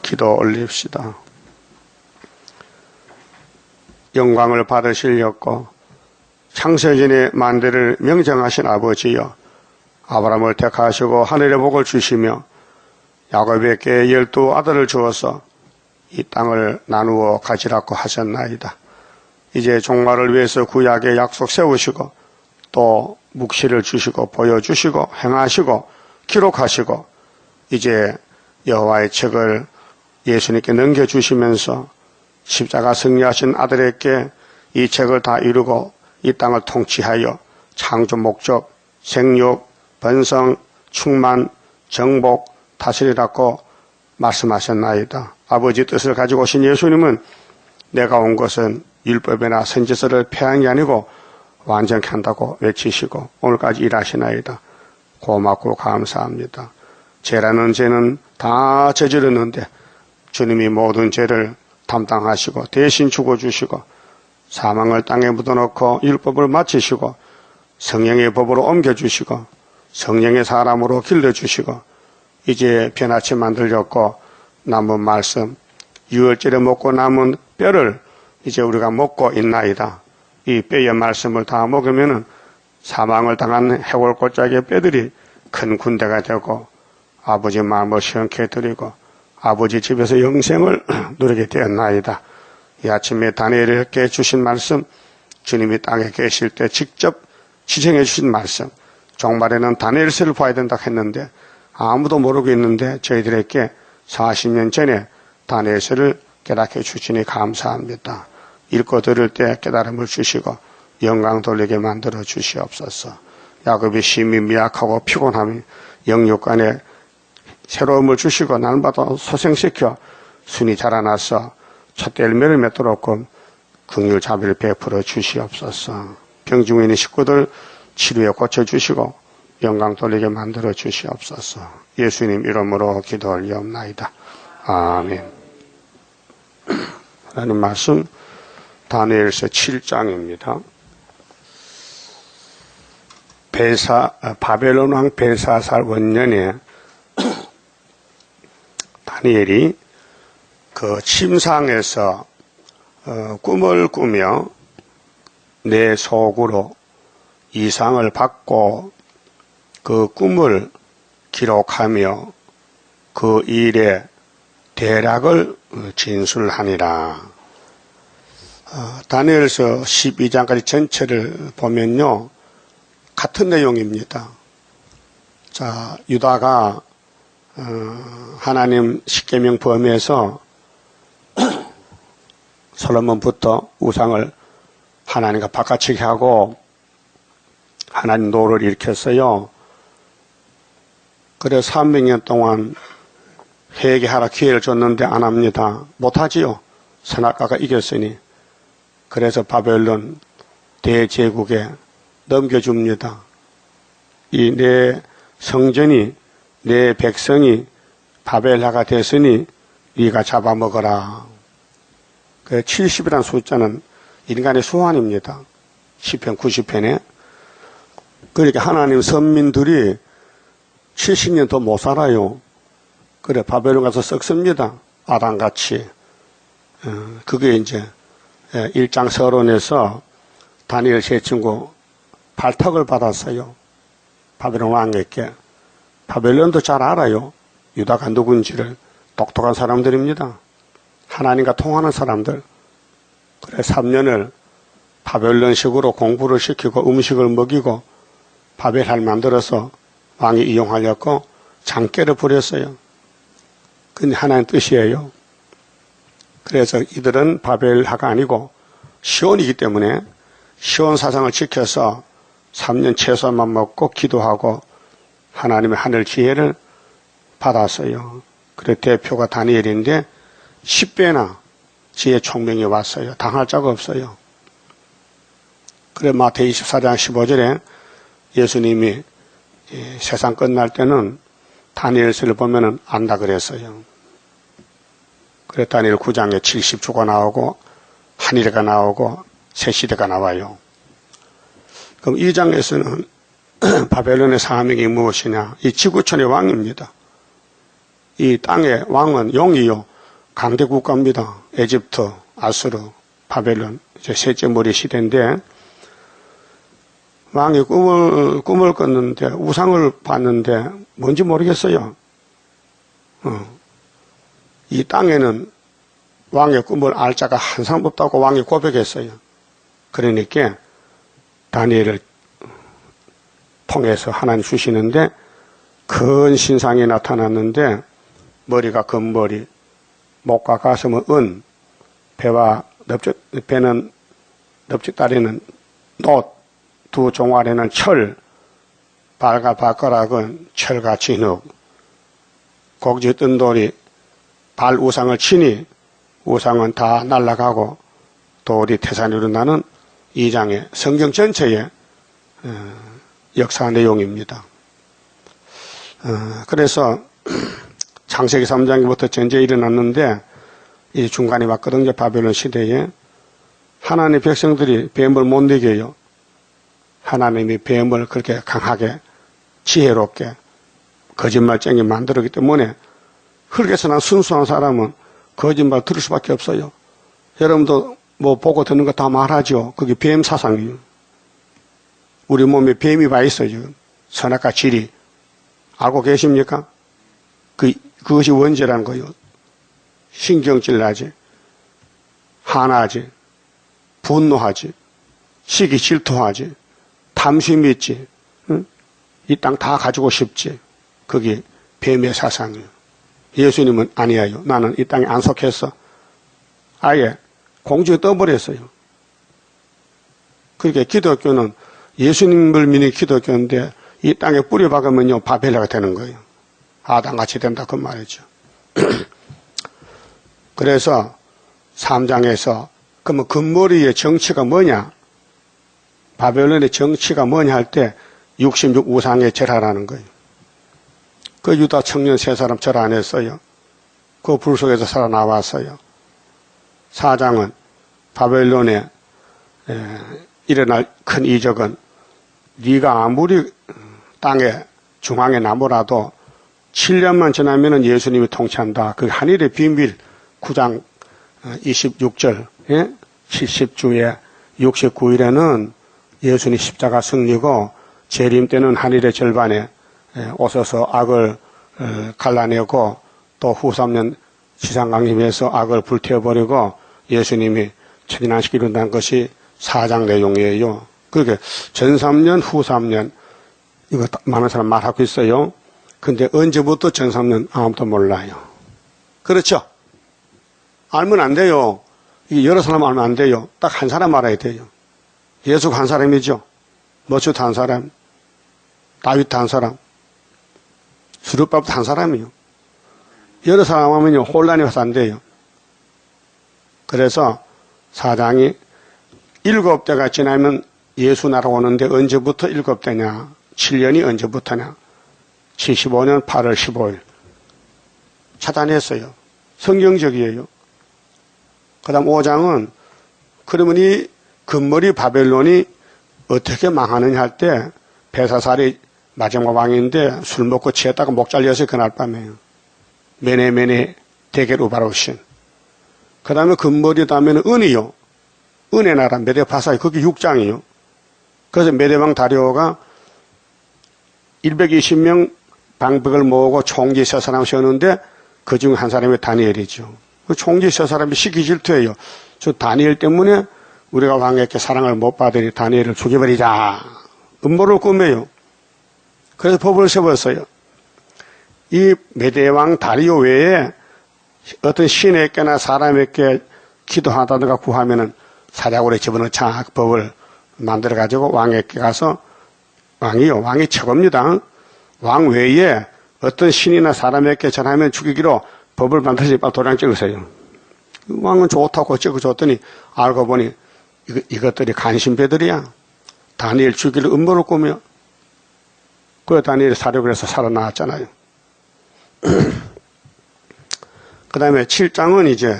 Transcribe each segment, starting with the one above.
기도 올립시다. 영광을 받으시려고 창세전에 만대를 명정하신 아버지여, 아브라함을 택하시고 하늘의 복을 주시며 야곱에게 12 아들을 주어서 이 땅을 나누어 가지라고 하셨나이다. 이제 종말을 위해서 구약의 약속 세우시고 또 묵시를 주시고 보여주시고 행하시고 기록하시고 이제 여호와의 책을 예수님께 넘겨주시면서 십자가 승리하신 아들에게 이 책을 다 이루고 이 땅을 통치하여 창조 목적, 생육, 번성, 충만, 정복, 다스리라고 말씀하셨나이다. 아버지 뜻을 가지고 오신 예수님은 내가 온 것은 율법이나 선지서를 폐한 게 아니고 완전케 한다고 외치시고 오늘까지 일하시나이다. 고맙고 감사합니다. 죄라는 죄는 다 저질렀는데 주님이 모든 죄를 담당하시고 대신 죽어주시고 사망을 땅에 묻어놓고 율법을 마치시고 성령의 법으로 옮겨주시고 성령의 사람으로 길러주시고 이제 변화치 만들었고 남은 말씀 유월절에 먹고 남은 뼈를 이제 우리가 먹고 있나이다. 이 뼈의 말씀을 다 먹으면은 사망을 당한 해골 골짜기의 뼈들이 큰 군대가 되고 아버지 마음을 시원케 해드리고 아버지 집에서 영생을 누리게 되었나이다. 이 아침에 다니엘에게 주신 말씀, 주님이 땅에 계실 때 직접 지정해 주신 말씀, 종말에는 다니엘서를 봐야 된다 했는데 아무도 모르고 있는데 저희들에게 40년 전에 다니엘서를 깨닫게 주시니 감사합니다. 읽고 들을 때 깨달음을 주시고 영광 돌리게 만들어 주시옵소서. 야곱이 심히 미약하고 피곤함이 영육간에 새로움을 주시고 날마다 소생시켜 순이 자라나서 첫 열매를 맺도록 긍휼 자비를 베풀어 주시옵소서. 병중에 있는 식구들 치료에 고쳐주시고 영광 돌리게 만들어 주시옵소서. 예수님 이름으로 기도 올리옵나이다. 아멘. 하나님 말씀 다니엘서 7장입니다. 바벨론 왕 벨사살 원년에 다니엘이 그 침상에서 꿈을 꾸며 내 속으로 이상을 받고 그 꿈을 기록하며 그 일의 대략을 진술하니라. 다니엘서 12장까지 전체를 보면요 같은 내용입니다. 자, 유다가 하나님 십계명 범위에서 솔로몬부터 우상을 하나님과 바꿔치기 하고 하나님 노를 일으켰어요. 그래서 300년 동안 회개하라 기회를 줬는데 안 합니다. 못하지요. 선악과가 이겼으니. 그래서 바벨론 대제국에 넘겨줍니다. 이 내 성전이 내 백성이 바벨하가 됐으니 네가 잡아먹어라. 그 70이라는 숫자는 인간의 소환입니다. 시편 90편에. 그러니까 하나님 선민들이 70년 더 못 살아요. 그래 바벨론 가서 썩습니다. 아담같이. 그게 이제 1장 서론에서 다니엘 세 친구 발탁을 받았어요. 바벨론 왕에게. 바벨론도 잘 알아요. 유다가 누군지를. 똑똑한 사람들입니다. 하나님과 통하는 사람들. 그래 3년을 바벨론식으로 공부를 시키고 음식을 먹이고 바벨할 만들어서 왕이 이용하려고 장깨를 부렸어요. 근데 하나님 뜻이에요. 그래서 이들은 바벨하가 아니고 시온이기 때문에 시온 사상을 지켜서 3년 채소만 먹고 기도하고 하나님의 하늘 지혜를 받았어요. 그래 대표가 다니엘인데 10배나 지혜 총명이 왔어요. 당할 자가 없어요. 그래 마태복음 24장 15절에 예수님이 세상 끝날 때는 다니엘서를 보면은 안다 그랬어요. 그래 다니엘 9장에 70주가 나오고 한일가 나오고 새시대가 나와요. 그럼 2장에서는 바벨론의 사명이 무엇이냐? 이 지구촌의 왕입니다. 이 땅의 왕은 용이요. 강대 국가입니다. 에집트, 아수르, 바벨론, 이제 셋째 머리 시대인데, 왕이 꿈을 꿨는데, 우상을 봤는데, 뭔지 모르겠어요. 이 땅에는 왕의 꿈을 알 자가 한 사람 없다고 왕이 고백했어요. 그러니까, 다니엘을 통해서 하나님 주시는데, 큰 신상이 나타났는데, 머리가 금머리, 목과 가슴은 은, 배는 넓적 다리는 놋, 두 종아리는 철, 발과 발가락은 철과 진흙, 곡지 뜬 돌이 발 우상을 치니 우상은 다 날아가고 돌이 태산으로 나는 2장의 성경 전체의 역사 내용입니다. 그래서 창세기 3장부터 전쟁이 일어났는데 이 중간에 왔거든요. 바벨론 시대에 하나님의 백성들이 뱀을 못 이겨요. 하나님이 뱀을 그렇게 강하게 지혜롭게 거짓말쟁이 만들었기 때문에 흙에서 난 순수한 사람은 거짓말 들을 수밖에 없어요. 여러분도 뭐 보고 듣는 거 다 말하죠. 그게 뱀 사상이에요. 우리 몸에 뱀이 와 있어요. 선악과 질이. 알고 계십니까? 그것이 원죄라는 거예요. 신경질 나지, 화나지, 분노하지, 시기 질투하지, 탐심이 있지, 응? 이 땅 다 가지고 싶지. 그게 뱀의 사상이에요. 예수님은 아니에요. 나는 이 땅에 안 속했어. 아예 공중에 떠버렸어요. 그러니까 기독교는 예수님을 믿는 기독교인데 이 땅에 뿌리 박으면요 바벨레가 되는 거예요. 아담같이 된다 그 말이죠. 그래서 3장에서 그러면 금머리의 정치가 뭐냐? 바벨론의 정치가 뭐냐 할 때 66 우상에 절하라는 거예요. 그 유다 청년 세 사람 절 안 했어요. 그 불 속에서 살아나왔어요. 4장은 바벨론에 일어날 큰 이적은 네가 아무리 땅에 중앙에 나무라도 7년만 지나면은 예수님이 통치한다. 그 한일의 비밀 9장 26절 70주에 69일에는 예수님 십자가 승리고 재림 때는 한일의 절반에 오셔서 악을 갈라내고 또 후 3년 지상강림에서 악을 불태워버리고 예수님이 천인안식 이룬다는 것이 4장 내용이에요. 그렇게 전 3년 후 3년 이거 많은 사람 말하고 있어요. 근데 언제부터 전 3년 아무도 몰라요. 그렇죠? 알면 안 돼요. 이게 여러 사람 알면 안 돼요. 딱 한 사람 알아야 돼요. 예수가 한 사람이죠. 모세도 한 사람, 다윗도 한 사람, 수르바벨도 한 사람이요. 여러 사람 하면요 혼란이 와서 안 돼요. 그래서 4장이 7대가 지나면 예수 나라 오는데 언제부터 7대냐? 7년이 언제부터냐? 75년 8월 15일 찾아냈어요. 성경적이에요. 그 다음 5장은 그러면 이 금머리 바벨론이 어떻게 망하느냐 할 때 벨사살이 마지막 왕인데 술 먹고 취했다가 목 잘려서 그날 밤에요. 메네메네 대게로 바로신. 그 다음에 금머리 다음에는 은이요. 은의 나라 메데파사이 그게 6장이요. 그래서 메데왕 다리오가 120명 방백을 모으고 총지 세 사람 세우는데 그 중 한 사람이 다니엘이죠. 그 총지 세 사람이 시기질투예요. 저 다니엘 때문에 우리가 왕에게 사랑을 못 받으니 다니엘을 죽여버리자. 음모를 꾸며요. 그래서 법을 세웠어요. 이 메대왕 다리오 외에 어떤 신에게나 사람에게 기도하다든가 구하면은 사자굴에 집어넣자 법을 만들어가지고 왕에게 가서 왕이요. 왕이 최고입니다. 왕 외에 어떤 신이나 사람에게 전하면 죽이기로 법을 만들어서 빨리 도장 찍으세요. 왕은 좋다고 찍어줬더니 알고 보니 이것들이 간신배들이야. 다니엘 죽이를 음모를 꾸며 그 다니엘이 사륙을 해서 살아나왔잖아요. 그 다음에 7장은 이제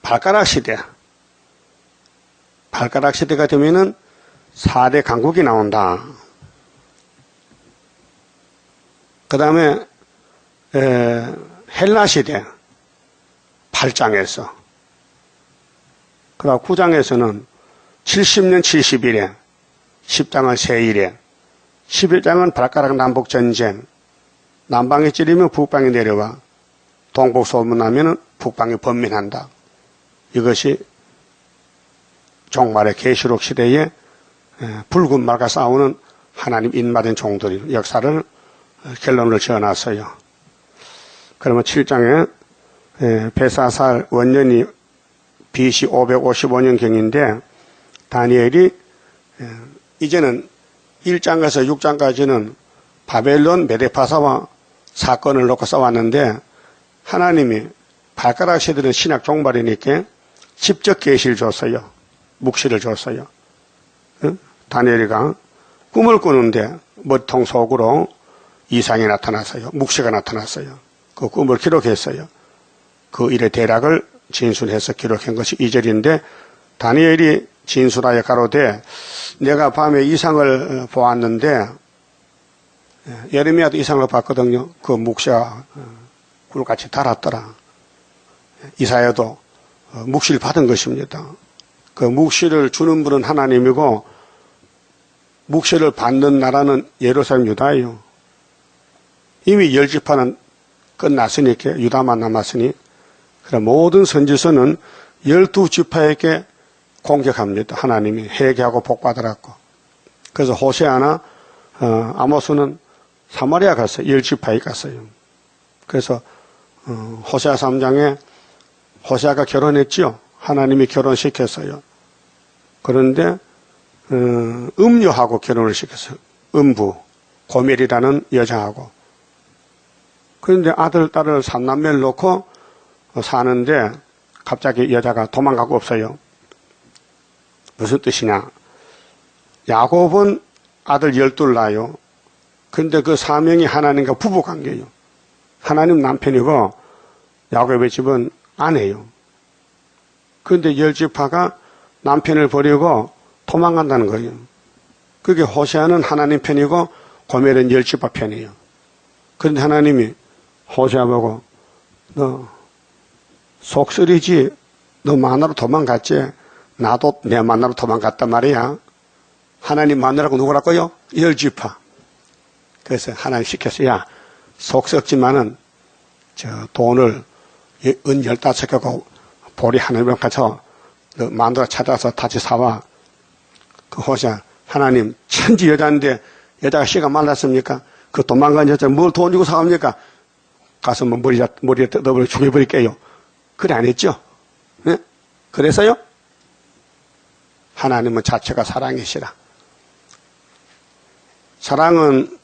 발가락 시대. 발가락 시대가 되면은 4대 강국이 나온다. 그 다음에 헬라 시대. 8장에서. 그다음 9장에서는 70년 70일에, 10장은 세일에, 11장은 발가락 남북전쟁, 남방이 찌르면 북방이 내려와, 동북 소문나면 북방이 번민한다. 이것이 종말의 계시록 시대에 붉은 말과 싸우는 하나님 인마된 종들의 역사를 결론을 지어놨어요. 그러면 7장에 베사살 원년이 BC 555년경인데 다니엘이 이제는 1장에서 6장까지는 바벨론 메데파사와 사건을 놓고 써왔는데 하나님이 발가락 세대는 신약 종말이니까 직접 계시를 줬어요. 묵시를 줬어요. 다니엘이가 꿈을 꾸는데 머리통 속으로 이상이 나타났어요. 묵시가 나타났어요. 그 꿈을 기록했어요. 그 일의 대략을 진술해서 기록한 것이 2절인데 다니엘이 진술하여 가로되 내가 밤에 이상을 보았는데 예레미야도 이상을 봤거든요. 그 묵시가 꿀같이 달았더라. 이사야도 묵시를 받은 것입니다. 그 묵시를 주는 분은 하나님이고 묵시를 받는 나라는 예루살렘 유다예요. 이미 10지파는 끝났으니까 유다만 남았으니 그럼 모든 선지서는 12지파에게 공격합니다. 하나님이 회개하고 복받으라고. 그래서 호세아나 아모스는 사마리아 갔어요. 10지파에 갔어요. 그래서 호세아 3장에 호세아가 결혼했죠. 하나님이 결혼시켰어요. 그런데 음녀하고 결혼을 시켰어요. 음부 고멜이라는 여자하고. 그런데 아들 딸을 3남매를 놓고 사는데 갑자기 여자가 도망가고 없어요. 무슨 뜻이냐? 야곱은 아들 12을 낳아요. 근데 그 4명이 하나님과 부부관계예요. 하나님 남편이고 야곱의 집은 아내예요. 그런데 10지파가 남편을 버리고 도망간다는 거예요. 그게 호세아는 하나님 편이고 고멜은 10지파 편이에요. 그런데 하나님이 호세아 보고 너 속쓰리지 너 만나러 도망갔지 나도 내 만나러 도망갔단 말이야. 하나님 만나라고 누구라고요? 10지파. 그래서 하나님 시켰어. 야 속썩지만은 저 돈을 은 15개고 보리 하나님 가서 너 만두라 찾아서 다시 사와. 그 호세아 하나님 천지 여자인데 여자가 씨가 말랐습니까? 그 도망간 여자 뭘 돈 주고 사옵니까? 가서 뭐 머리에 뜯어버려 죽여버릴게요. 그래 안 했죠? 네? 그래서요? 하나님은 자체가 사랑이시라. 사랑은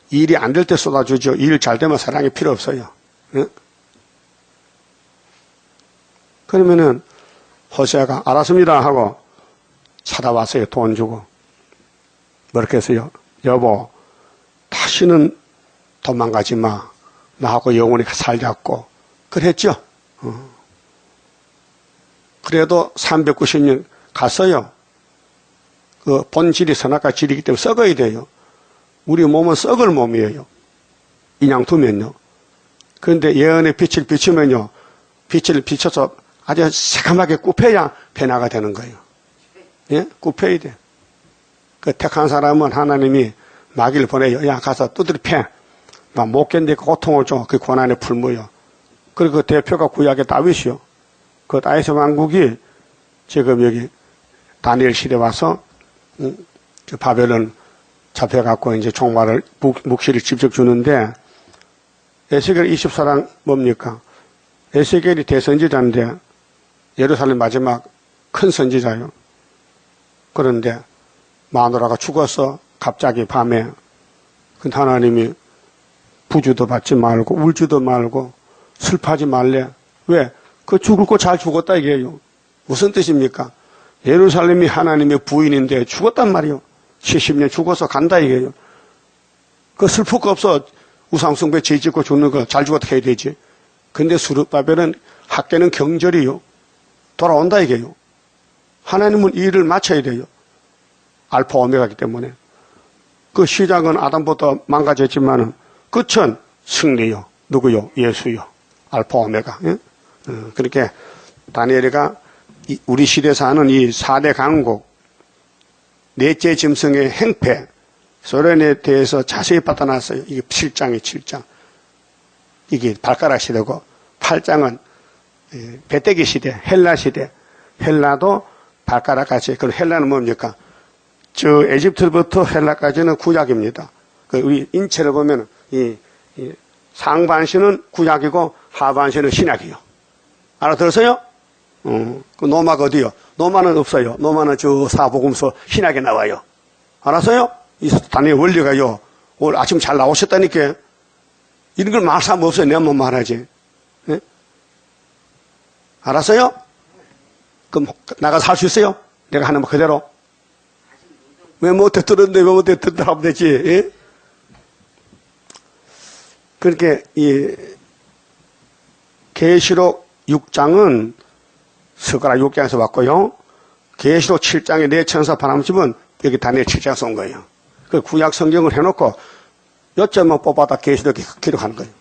일이 안 될 때 쏟아주죠. 일 잘 되면 사랑이 필요 없어요. 네? 그러면은 호세아가 알았습니다 하고 찾아왔어요. 돈 주고. 뭐렇게 했어요? 여보 다시는 도망가지 마. 나하고 영원히 살자고. 그랬죠? 그래도 390년 갔어요. 그 본질이 선악과 질이기 때문에 썩어야 돼요. 우리 몸은 썩을 몸이에요. 인양 두면요. 그런데 예언의 빛을 비추면요. 빛을 비춰서 아주 새카맣게 굽혀야 변화가 되는 거예요. 예? 굽혀야 돼. 그 택한 사람은 하나님이 마귀를 보내요. 야, 가서 두드려 패. 나 못 견디고 고통을 줘. 그 고난의 풀무요. 그리고 그 대표가 구약의 다윗이요. 그 다윗의 왕국이 지금 여기 다니엘 시대 와서 바벨론 잡혀갖고 이제 종말을 묵시를 직접 주는데 에스겔 24장 뭡니까? 에스겔이 대선지자인데 예루살렘 마지막 큰 선지자요. 그런데 마누라가 죽어서 갑자기 밤에 그 하나님이 부주도 받지 말고 울지도 말고 슬퍼하지 말래. 왜? 그 죽을 거 잘 죽었다 이게요. 무슨 뜻입니까? 예루살렘이 하나님의 부인인데 죽었단 말이요. 70년 죽어서 간다 이게요. 그 슬플 거 없어. 우상숭배 죄 짓고 죽는 거 잘 죽었다 해야 되지. 근데 수르바벨은 학계는 경절이요. 돌아온다 이게요. 하나님은 이 일을 마쳐야 돼요. 알파 오메가이기 때문에. 그 시작은 아담부터 망가졌지만은 끝은 승리요. 누구요? 예수요. 알파 오메가. 예? 그렇게 다니엘이가 우리 시대에서 하는 이 4대 강국, 넷째 짐승의 행패, 소련에 대해서 자세히 받아놨어요. 이게 7장이 7장. 이게 발가락 시대고, 8장은 배때기 시대, 헬라 시대. 헬라도 발가락 같이. 그럼 헬라는 뭡니까? 저 에집트부터 헬라까지는 구약입니다. 우리 인체를 보면 이 상반신은 구약이고 하반신은 신약이요. 알아들었어요? 그 노마가 어디요? 노마는 없어요. 노마는 저 사복음서 신약에 나와요. 알았어요? 이 단의 원리가요. 오늘 아침 잘 나오셨다니까. 이런 걸 말 사람 없어요. 내가 뭐 말하지. 네? 알았어요? 그럼 나가서 할 수 있어요? 내가 하는 거 그대로? 왜 못해 들었는데 왜 못해 듣다 하면 되지? 예? 그렇게 이 계시록 6장은 스가랴 6장에서 왔고요. 계시록 7장에 네 천사 바람집은 여기 다니엘 7장에서 온 거예요. 그 구약 성경을 해놓고 요점만 뽑아다 계시록에 기록하는 거예요.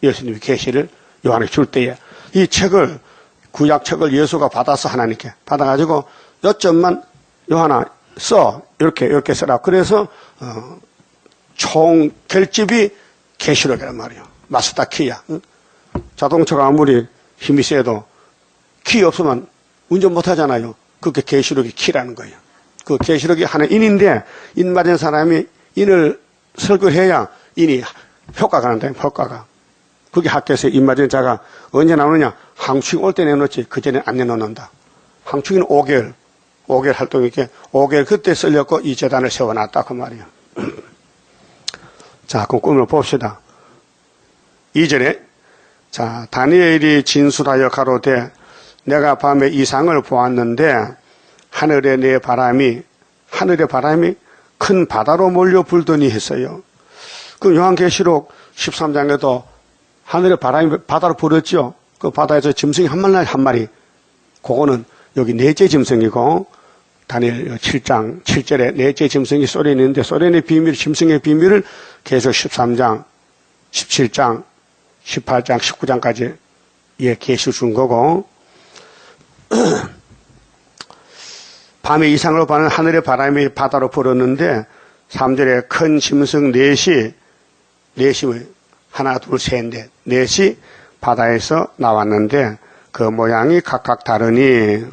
예수님이 계시를 요한에게 줄 때에 이 책을 구약 책을 예수가 받아서 하나님께 받아가지고 요점만 요한아 써 이렇게 쓰라. 그래서 총 결집이 계시록이란 말이에요. 마스터 키야. 자동차가 아무리 힘이 세도 키 없으면 운전 못 하잖아요. 그게 계시록이 키라는 거예요. 그 계시록이 하나의 인인데 인 맞은 사람이 인을 설교해야 인이 효과가 난다. 효과가. 그게 학교에서 인 맞은 자가 언제 나오느냐? 항축 올 때 내놓지 그 전에 안 내놓는다. 항축이는 5개월 활동이게 5개월 그때 쓸렸고 이 재단을 세워놨다 그 말이에요. 자, 그럼 꿈을 봅시다. 2절에 자 다니엘이 진술하여 가로되 내가 밤에 이상을 보았는데 하늘의 바람이 큰 바다로 몰려 불더니 했어요. 그럼 요한계시록 13장에도 하늘의 바람이 바다로 불었죠. 그 바다에서 짐승이 한 마리. 그거는 여기 넷째 짐승이고 다니엘 7장 7절에 넷째 짐승이 소련이 있는데 소련의 비밀, 짐승의 비밀을 계속 13장, 17장, 18장, 19장까지 계시를 준 거고 밤에 이상으로 보는 하늘의 바람이 바다로 불었는데 3절에 큰 짐승 넷이 하나, 둘, 셋, 넷이 바다에서 나왔는데 그 모양이 각각 다르니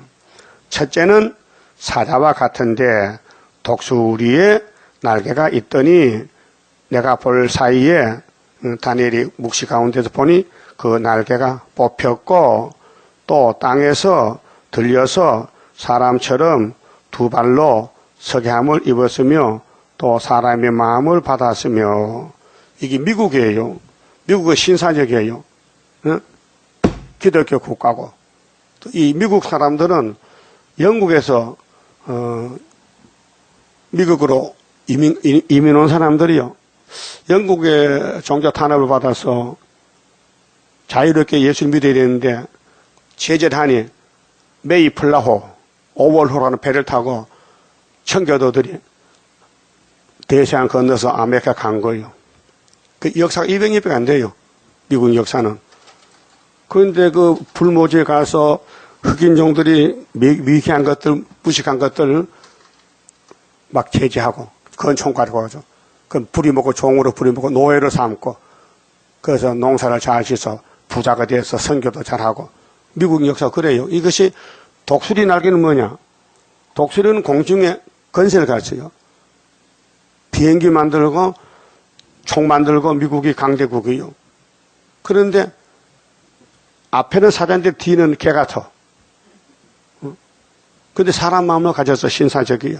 첫째는 사자와 같은데 독수리에 날개가 있더니 내가 볼 사이에 다니엘이 묵시 가운데서 보니 그 날개가 뽑혔고 또 땅에서 들려서 사람처럼 두 발로 석양을 입었으며 또 사람의 마음을 받았으며 이게 미국이에요. 미국은 신사적이에요. 기독교 국가고 이 미국 사람들은 영국에서 미국으로 이민 온 사람들이요. 영국의 종교 탄압을 받아서 자유롭게 예수를 믿어야 되는데 제재하니 메이플라호, 오월호라는 배를 타고 청교도들이 대서양 건너서 아메리카 간 거예요. 그 역사가 200년 안 돼요. 미국 역사는. 그런데 그 불모지에 가서 흑인종들이 미개한 것들, 무식한 것들을 막 제재하고, 건총 가지고 가죠. 그럼 부리먹고 종으로 부리먹고 노예로 삼고, 그래서 농사를 잘 지어서 부자가 돼서 선교도 잘하고, 미국 역사가 그래요. 이것이 독수리 날개는 뭐냐? 독수리는 공중에 건세를 가르쳐요. 비행기 만들고, 총 만들고, 미국이 강대국이에요. 그런데 앞에는 사자인데 뒤는 개 같아. 근데 사람 마음을 가져서 신사적이에요.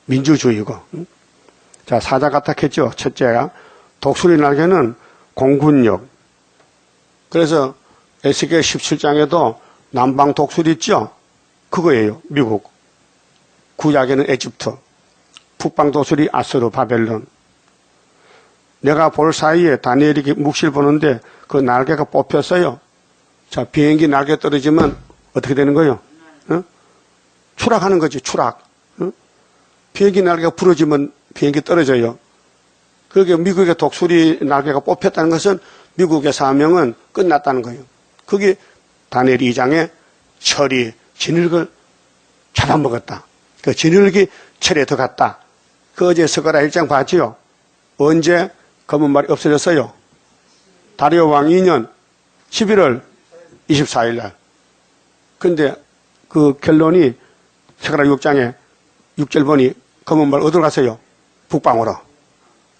민주주의고. 자, 사자 같았겠죠. 첫째가. 독수리 날개는 공군력. 그래서 에스겔 17장에도 남방 독수리 있죠? 그거예요. 미국. 구약에는 에집트. 북방 독수리 아수르 바벨론. 내가 볼 사이에 다니엘이 묵시를 보는데 그 날개가 뽑혔어요. 자, 비행기 날개 떨어지면 어떻게 되는 거예요? 추락하는 거지, 추락. 비행기 날개가 부러지면 비행기 떨어져요. 그게 미국의 독수리 날개가 뽑혔다는 것은 미국의 사명은 끝났다는 거예요. 거기 다니엘 2장에 철이 진흙을 잡아먹었다. 그 진흙이 철에 들어갔다. 그 어제 스가랴 1장 봤지요? 언제 검은 말이 없어졌어요? 다리오 왕 2년 11월 24일 날. 근데 그 결론이 스가랴 6장에 6절 보니 검은 말 어디로 갔어요? 북방으로.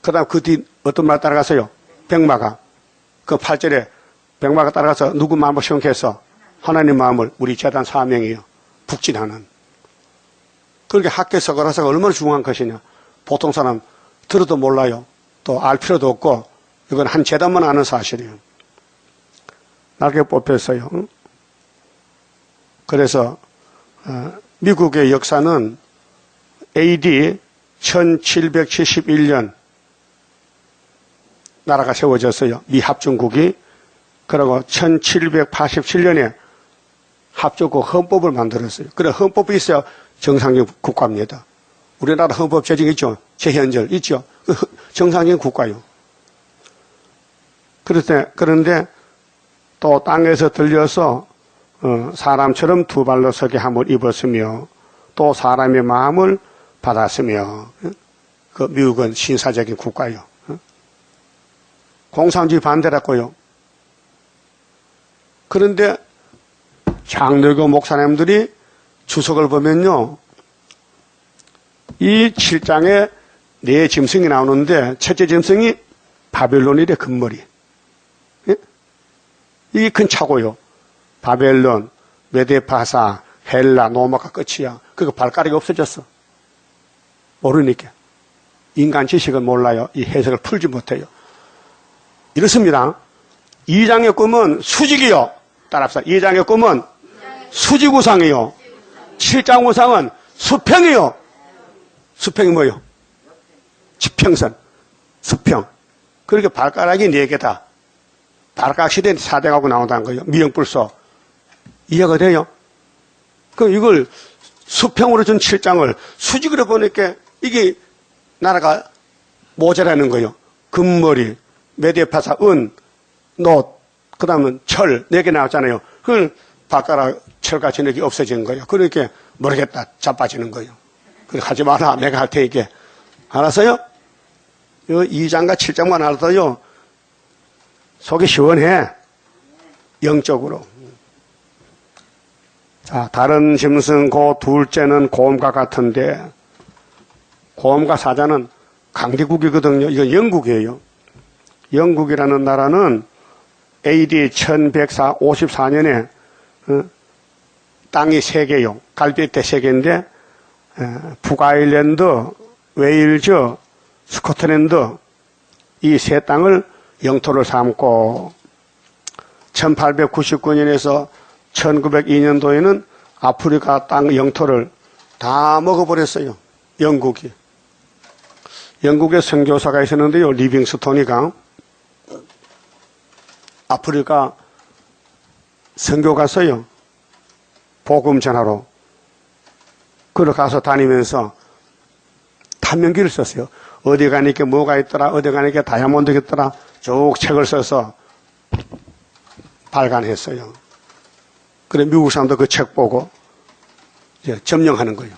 그 다음 그 뒤 어떤 말 따라갔어요? 백마가. 그 8절에 백마가 따라가서 누구 마음을 시험해서 하나님 마음을 우리 재단 사명이요. 북진하는. 그렇게 학계 서가라서가 얼마나 중요한 것이냐. 보통 사람 들어도 몰라요. 또 알 필요도 없고 이건 한 재단만 아는 사실이에요. 날개 뽑혔어요. 그래서 미국의 역사는 AD 1771년 나라가 세워졌어요. 미합중국이. 그리고 1787년에 합중국 헌법을 만들었어요. 그래 헌법이 있어야 정상적인 국가입니다. 우리나라 헌법 제정 있죠? 제현절 있죠? 정상적인 국가요. 그런데 또 땅에서 들려서 사람처럼 두 발로 서게 함을 입었으며 또 사람의 마음을 받았으며 그 미국은 신사적인 국가요. 공산주의 반대라고요. 그런데 장로교 목사님들이 주석을 보면요. 이 7장에 네 짐승이 나오는데 첫째 짐승이 바벨론이래 금머리. 예? 이게 큰 차고요. 바벨론, 메데파사, 헬라, 로마가 끝이야. 그거 발가락이 없어졌어. 모르니까. 인간 지식은 몰라요. 이 해석을 풀지 못해요. 이렇습니다. 2장의 꿈은 수직이요. 따라합시다. 2장의 꿈은 수직우상이요. 7장 우상은 수평이요. 수평이 뭐요? 지평선. 수평. 그렇게 발가락이 4개다. 발가락 시대에 사대하고 나온다는 거예요. 미영불소. 이해가 돼요? 그럼 이걸 수평으로 준 7장을 수직으로 보니까 이게 나라가 모자라는 거예요. 금머리, 메데파사, 은, 놋, 그 다음은 철, 4개 나왔잖아요. 그걸 발가락 철같이 4개 없어지는 거예요. 그러니까 모르겠다. 자빠지는 거예요. 그래, 하지 마라. 내가 할 테니까. 알았어요? 이 2장과 7장만 알아도요, 속이 시원해. 영적으로. 자, 다른 짐승, 그 둘째는 곰과 같은데, 곰과 사자는 강대국이거든요. 이건 영국이에요. 영국이라는 나라는 AD 1154년에 땅이 3개요. 갈대대 3개인데 북아일랜드, 웨일즈, 스코틀랜드 이 세 땅을 영토를 삼고 1899년에서 1902년도에는 아프리카 땅 영토를 다 먹어버렸어요. 영국이. 영국에 선교사가 있었는데요. 리빙스톤이가 아프리카 선교 갔어요. 복음 전하러. 그러 가서 다니면서 탐명기를 썼어요. 어디 가니까 뭐가 있더라, 어디 가니까 다이아몬드가 있더라, 쭉 책을 써서 발간했어요. 그래 미국 사람도 그 책 보고 이제 점령하는 거예요.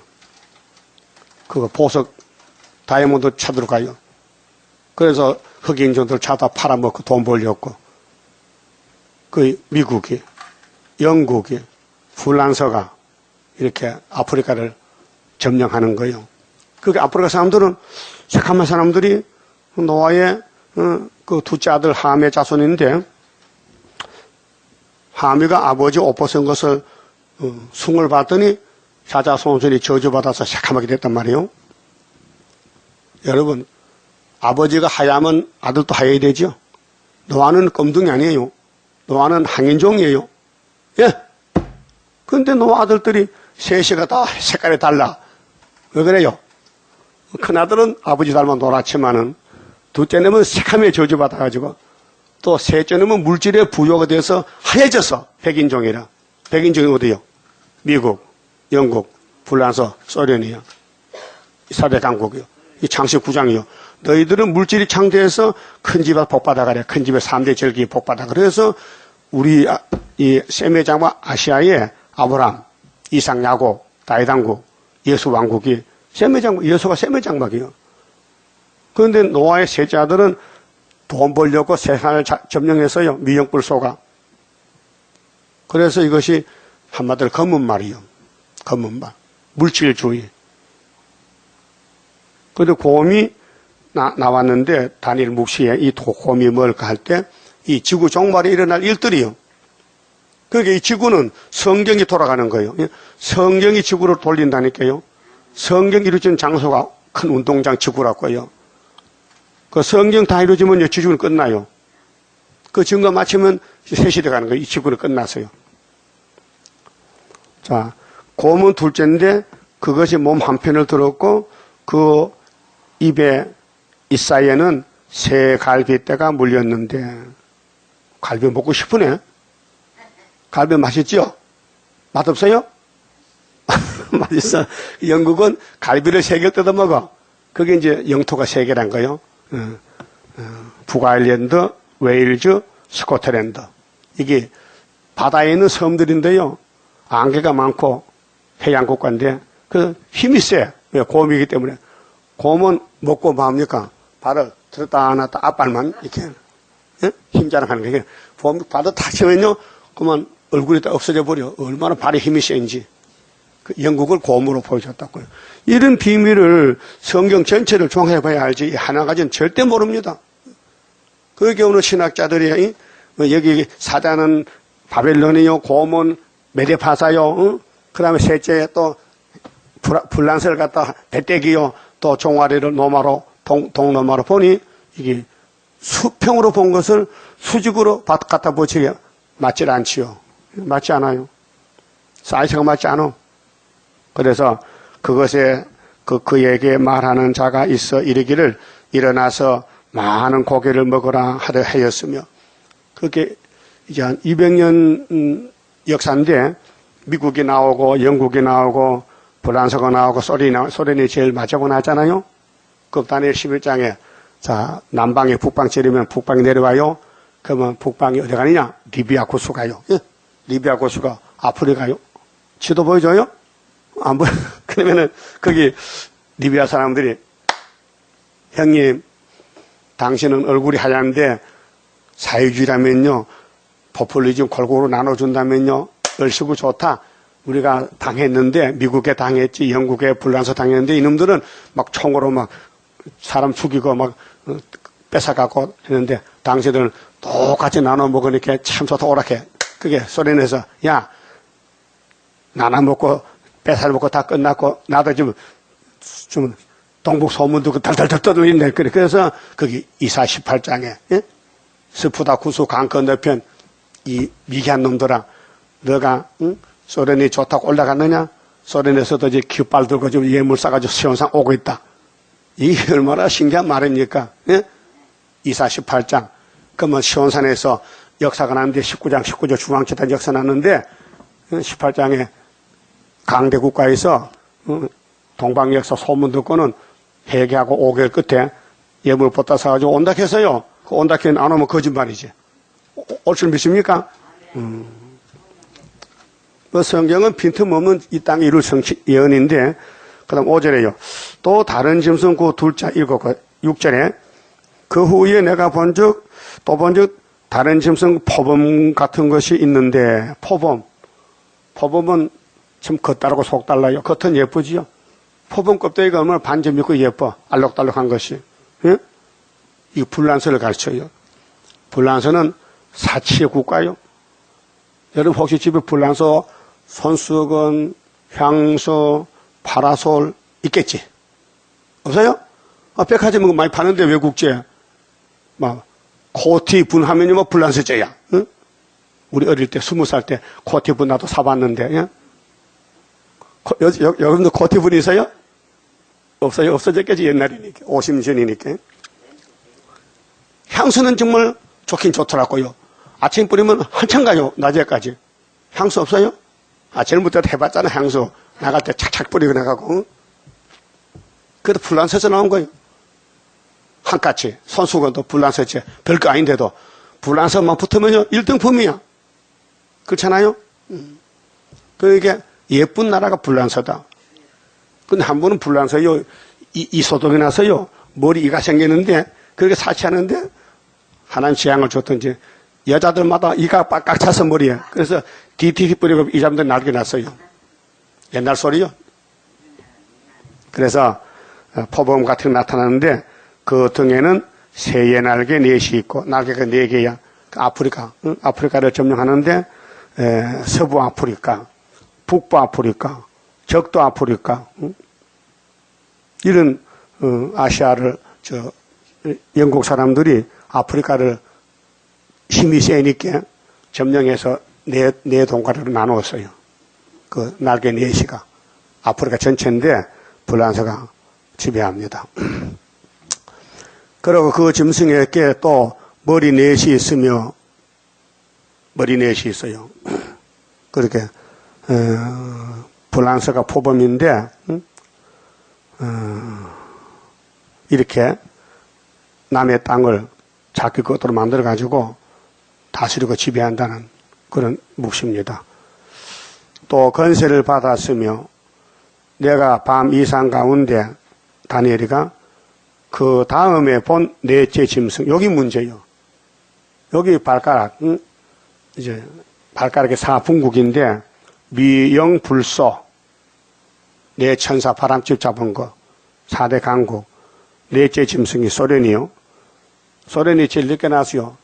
그거 보석 다이아몬드 찾으러 가요. 그래서 흑인종들 찾아 팔아먹고 돈 벌렸고, 그 미국이, 영국이, 프랑스가 이렇게 아프리카를 점령하는 거예요. 그게 아프리카 사람들은 새카만 사람들이 노아의 그 둘째 아들 함의 자손인데, 함이가 아버지 옷 벗은 것을 숭을 봤더니 사자손손이 저주받아서 새카맣게 됐단 말이에요. 여러분, 아버지가 하야면 아들도 하여야 되죠. 노아는 껌둥이 아니에요. 노아는 항인종이에요. 예. 근데 노아 아들들이 셋이가 다 색깔이 달라. 왜 그래요? 큰아들은 아버지 닮아 노랗지만은 둘째 놈은 새카매 저주받아가지고 또 셋째 놈은 물질에 부여가 돼서 하얘졌어. 백인종이라. 백인종이 어디요? 미국, 영국, 프랑스, 소련이요. 이스라엘 강국이요. 이 창세 9장이요. 너희들은 물질이 창대해서 큰 집에 복 받아가래. 큰 집에 3대 절기에 복 받아. 그래서 우리 이 세메 장막 아시아의 아브람, 이삭, 야곱, 다윗 왕국, 예수 왕국이 예수가 세메 장막이에요. 그런데 노아의 셋째 아들은 돈 벌려고 세상을 점령해서요, 미역불소가. 그래서 이것이 한마디로 검은 말이요. 검은 말. 물질주의. 그런데 곰이 나왔는데, 다니엘 묵시에 이 곰이 뭘까 할 때, 이 지구 종말에 일어날 일들이요. 그러니까 이 지구는 성경이 돌아가는 거예요. 성경이 지구를 돌린다니까요. 성경이 이루어진 장소가 큰 운동장 지구라고요. 그 성경 다 이루어지면 지구는 끝나요. 그 증거 마치면 새 시대 가는 거예요. 이 지구는 끝났어요. 자, 곰은 둘째인데 그것이 몸 한편을 들었고 그 입에 이사이에는 새 갈비뼈가 물렸는데 갈비 먹고 싶으네. 갈비 맛있죠? 맛없어요? 맛있어. 영국은 갈비를 3개 뜯어 먹어. 그게 이제 영토가 3개란 거예요. 북아일랜드, 웨일즈, 스코틀랜드. 이게 바다에 있는 섬들인데요. 안개가 많고 해양 국가인데 그 힘이 세. 왜? 곰이기 때문에. 곰은 먹고 뭐 합니까? 발을 들었다 놨다 앞발만 이렇게 힘 자랑하는 거예요. 곰 발을 다 치면요. 그러면 얼굴이 다 없어져 버려. 얼마나 발에 힘이 센지. 그 영국을 곰으로 보여줬다고요. 이런 비밀을 성경 전체를 종합해봐야 알지 하나 가지는 절대 모릅니다. 그 경우는 신학자들이 여기 사자는 바벨론이요, 곰은 메데파사요, 그 다음에 셋째 또 불란서를 갖다 배때기요, 또 종아리를 노마로 동노마로 보니 이게 수평으로 본 것을 수직으로 갖다 붙이게 맞질 않지요. 맞지 않아요. 사이즈가 맞지 않아. 그래서 그것에 그에게 말하는 자가 있어 이르기를 일어나서 많은 고기를 먹으라 하였으며 그게 이제 한 200년 역사인데 미국이 나오고 영국이 나오고 프랑스가 나오고 소련이 제일 마지막으로 나왔잖아요. 그 다니엘 11장에 자 남방에 북방 찌르면 북방이 내려와요. 그러면 북방이 어디 가느냐? 리비아 고수 가요. 예? 리비아 고수가 아프리카요. 지도 보여줘요? 안 보여. 그러면은 거기 리비아 사람들이 형님 당신은 얼굴이 하얀데 사회주의라면요 포퓰리즘 골고루 나눠준다면요 얼씨구 좋다. 우리가 당했는데 미국에 당했지 영국에 불란서 당했는데 이놈들은 막 총으로 막 사람 죽이고 막 뺏어가고 했는데 당신들은 똑같이 나눠 먹으니까 참 좋다 오락해. 그게 소련에서 야 나나 먹고 뺏어 먹고 다 끝났고 나도 좀 동북 소문도 달달달 떠들리네. 그래서 거기 이사 18장에 예? 스푸다 구수 강 건너편 이 미개한 놈들아 너가 응? 소련이 좋다고 올라갔느냐? 소련에서도 이제 깃발 들고 좀 예물 싸가지고 시온산 오고 있다. 이게 얼마나 신기한 말입니까? 예? 이사 18장. 그러면 시온산에서 역사가 나는데 19장, 19절 중앙재단 역사 났는데 18장에 강대 국가에서 동방 역사 소문 듣고는 회개하고 5개월 끝에 예물 뽑다 사가지고 온다 해서요. 그 온다 해는 안 오면 거짓말이지. 올 줄 믿습니까? 성경은 빈틈없는 이 땅에 이룰 예언인데, 그 다음 5절에요. 또 다른 짐승 그 둘째 읽었고, 6절에 그 후에 내가 또 본즉 다른 짐승 포범 같은 것이 있는데, 포범은 참 겉다르고 속달라요. 겉은 예쁘지요. 포범 껍데기가 얼마나 반점 있고 예뻐. 알록달록한 것이. 예? 이 불란서를 가르쳐요. 불란서는 사치의 국가요. 여러분 혹시 집에 불란서 손수건, 향수, 파라솔 있겠지? 없어요? 백화점은 많이 파는데 외국제. 막 코티 분하면요 뭐 불란서제야. 응? 우리 어릴 때 20살 때 코티 분 나도 사봤는데. 예? 여러분들 코티 분 있어요? 없어요. 없어졌겠지 옛날이니까. 50년 전이니까. 향수는 정말 좋긴 좋더라고요. 아침 뿌리면 한참 가요. 낮에까지. 향수 없어요? 젊을 때 해봤잖아. 향수. 나갈 때 착착 뿌리고 나가고. 그래도 불란서에서 나온 거예요. 한까치. 손수건도 불란서지. 별거 아닌데도 불란서만 붙으면요 1등품이야. 그렇잖아요? 그러니까 예쁜 나라가 불란서다. 근데 한 번은 불란서요. 이 소독이 나서요. 머리 이가 생기는데 그렇게 사치하는데 하나님 재앙을 줬던지 여자들마다 이가 빡 차서 머리에. 그래서 DTT 뿌리고 이 사람들 날개 났어요. 옛날 소리요. 그래서 포범 같은 게 나타나는데 그 등에는 새의 날개 넷이 있고 날개가 4개야. 아프리카, 아프리카를 점령하는데 서부 아프리카, 북부 아프리카, 적도 아프리카 이런 아시아를 영국 사람들이 아프리카를 힘이 세니까 점령해서 네 동가로 나누었어요. 그 날개 4시가 아프리카 전체인데 불란서가 지배합니다. 그리고 그 짐승에게 또 머리 4시 있으며 머리 4시 있어요. 그렇게 불란서가 포범인데 이렇게 남의 땅을 자기 것으로 만들어 가지고 다스리고 지배한다는 그런 몫입니다. 또 건세를 받았으며 내가 밤 이상 가운데 다니엘이가 그 다음에 본 넷째 짐승 여기 문제요. 여기 발가락 이제 발가락의 4분국인데 미영불소 네 천사 바람집 잡은 거 4대 강국 넷째 짐승이 소련이요. 소련이 제일 늦게 나왔어요.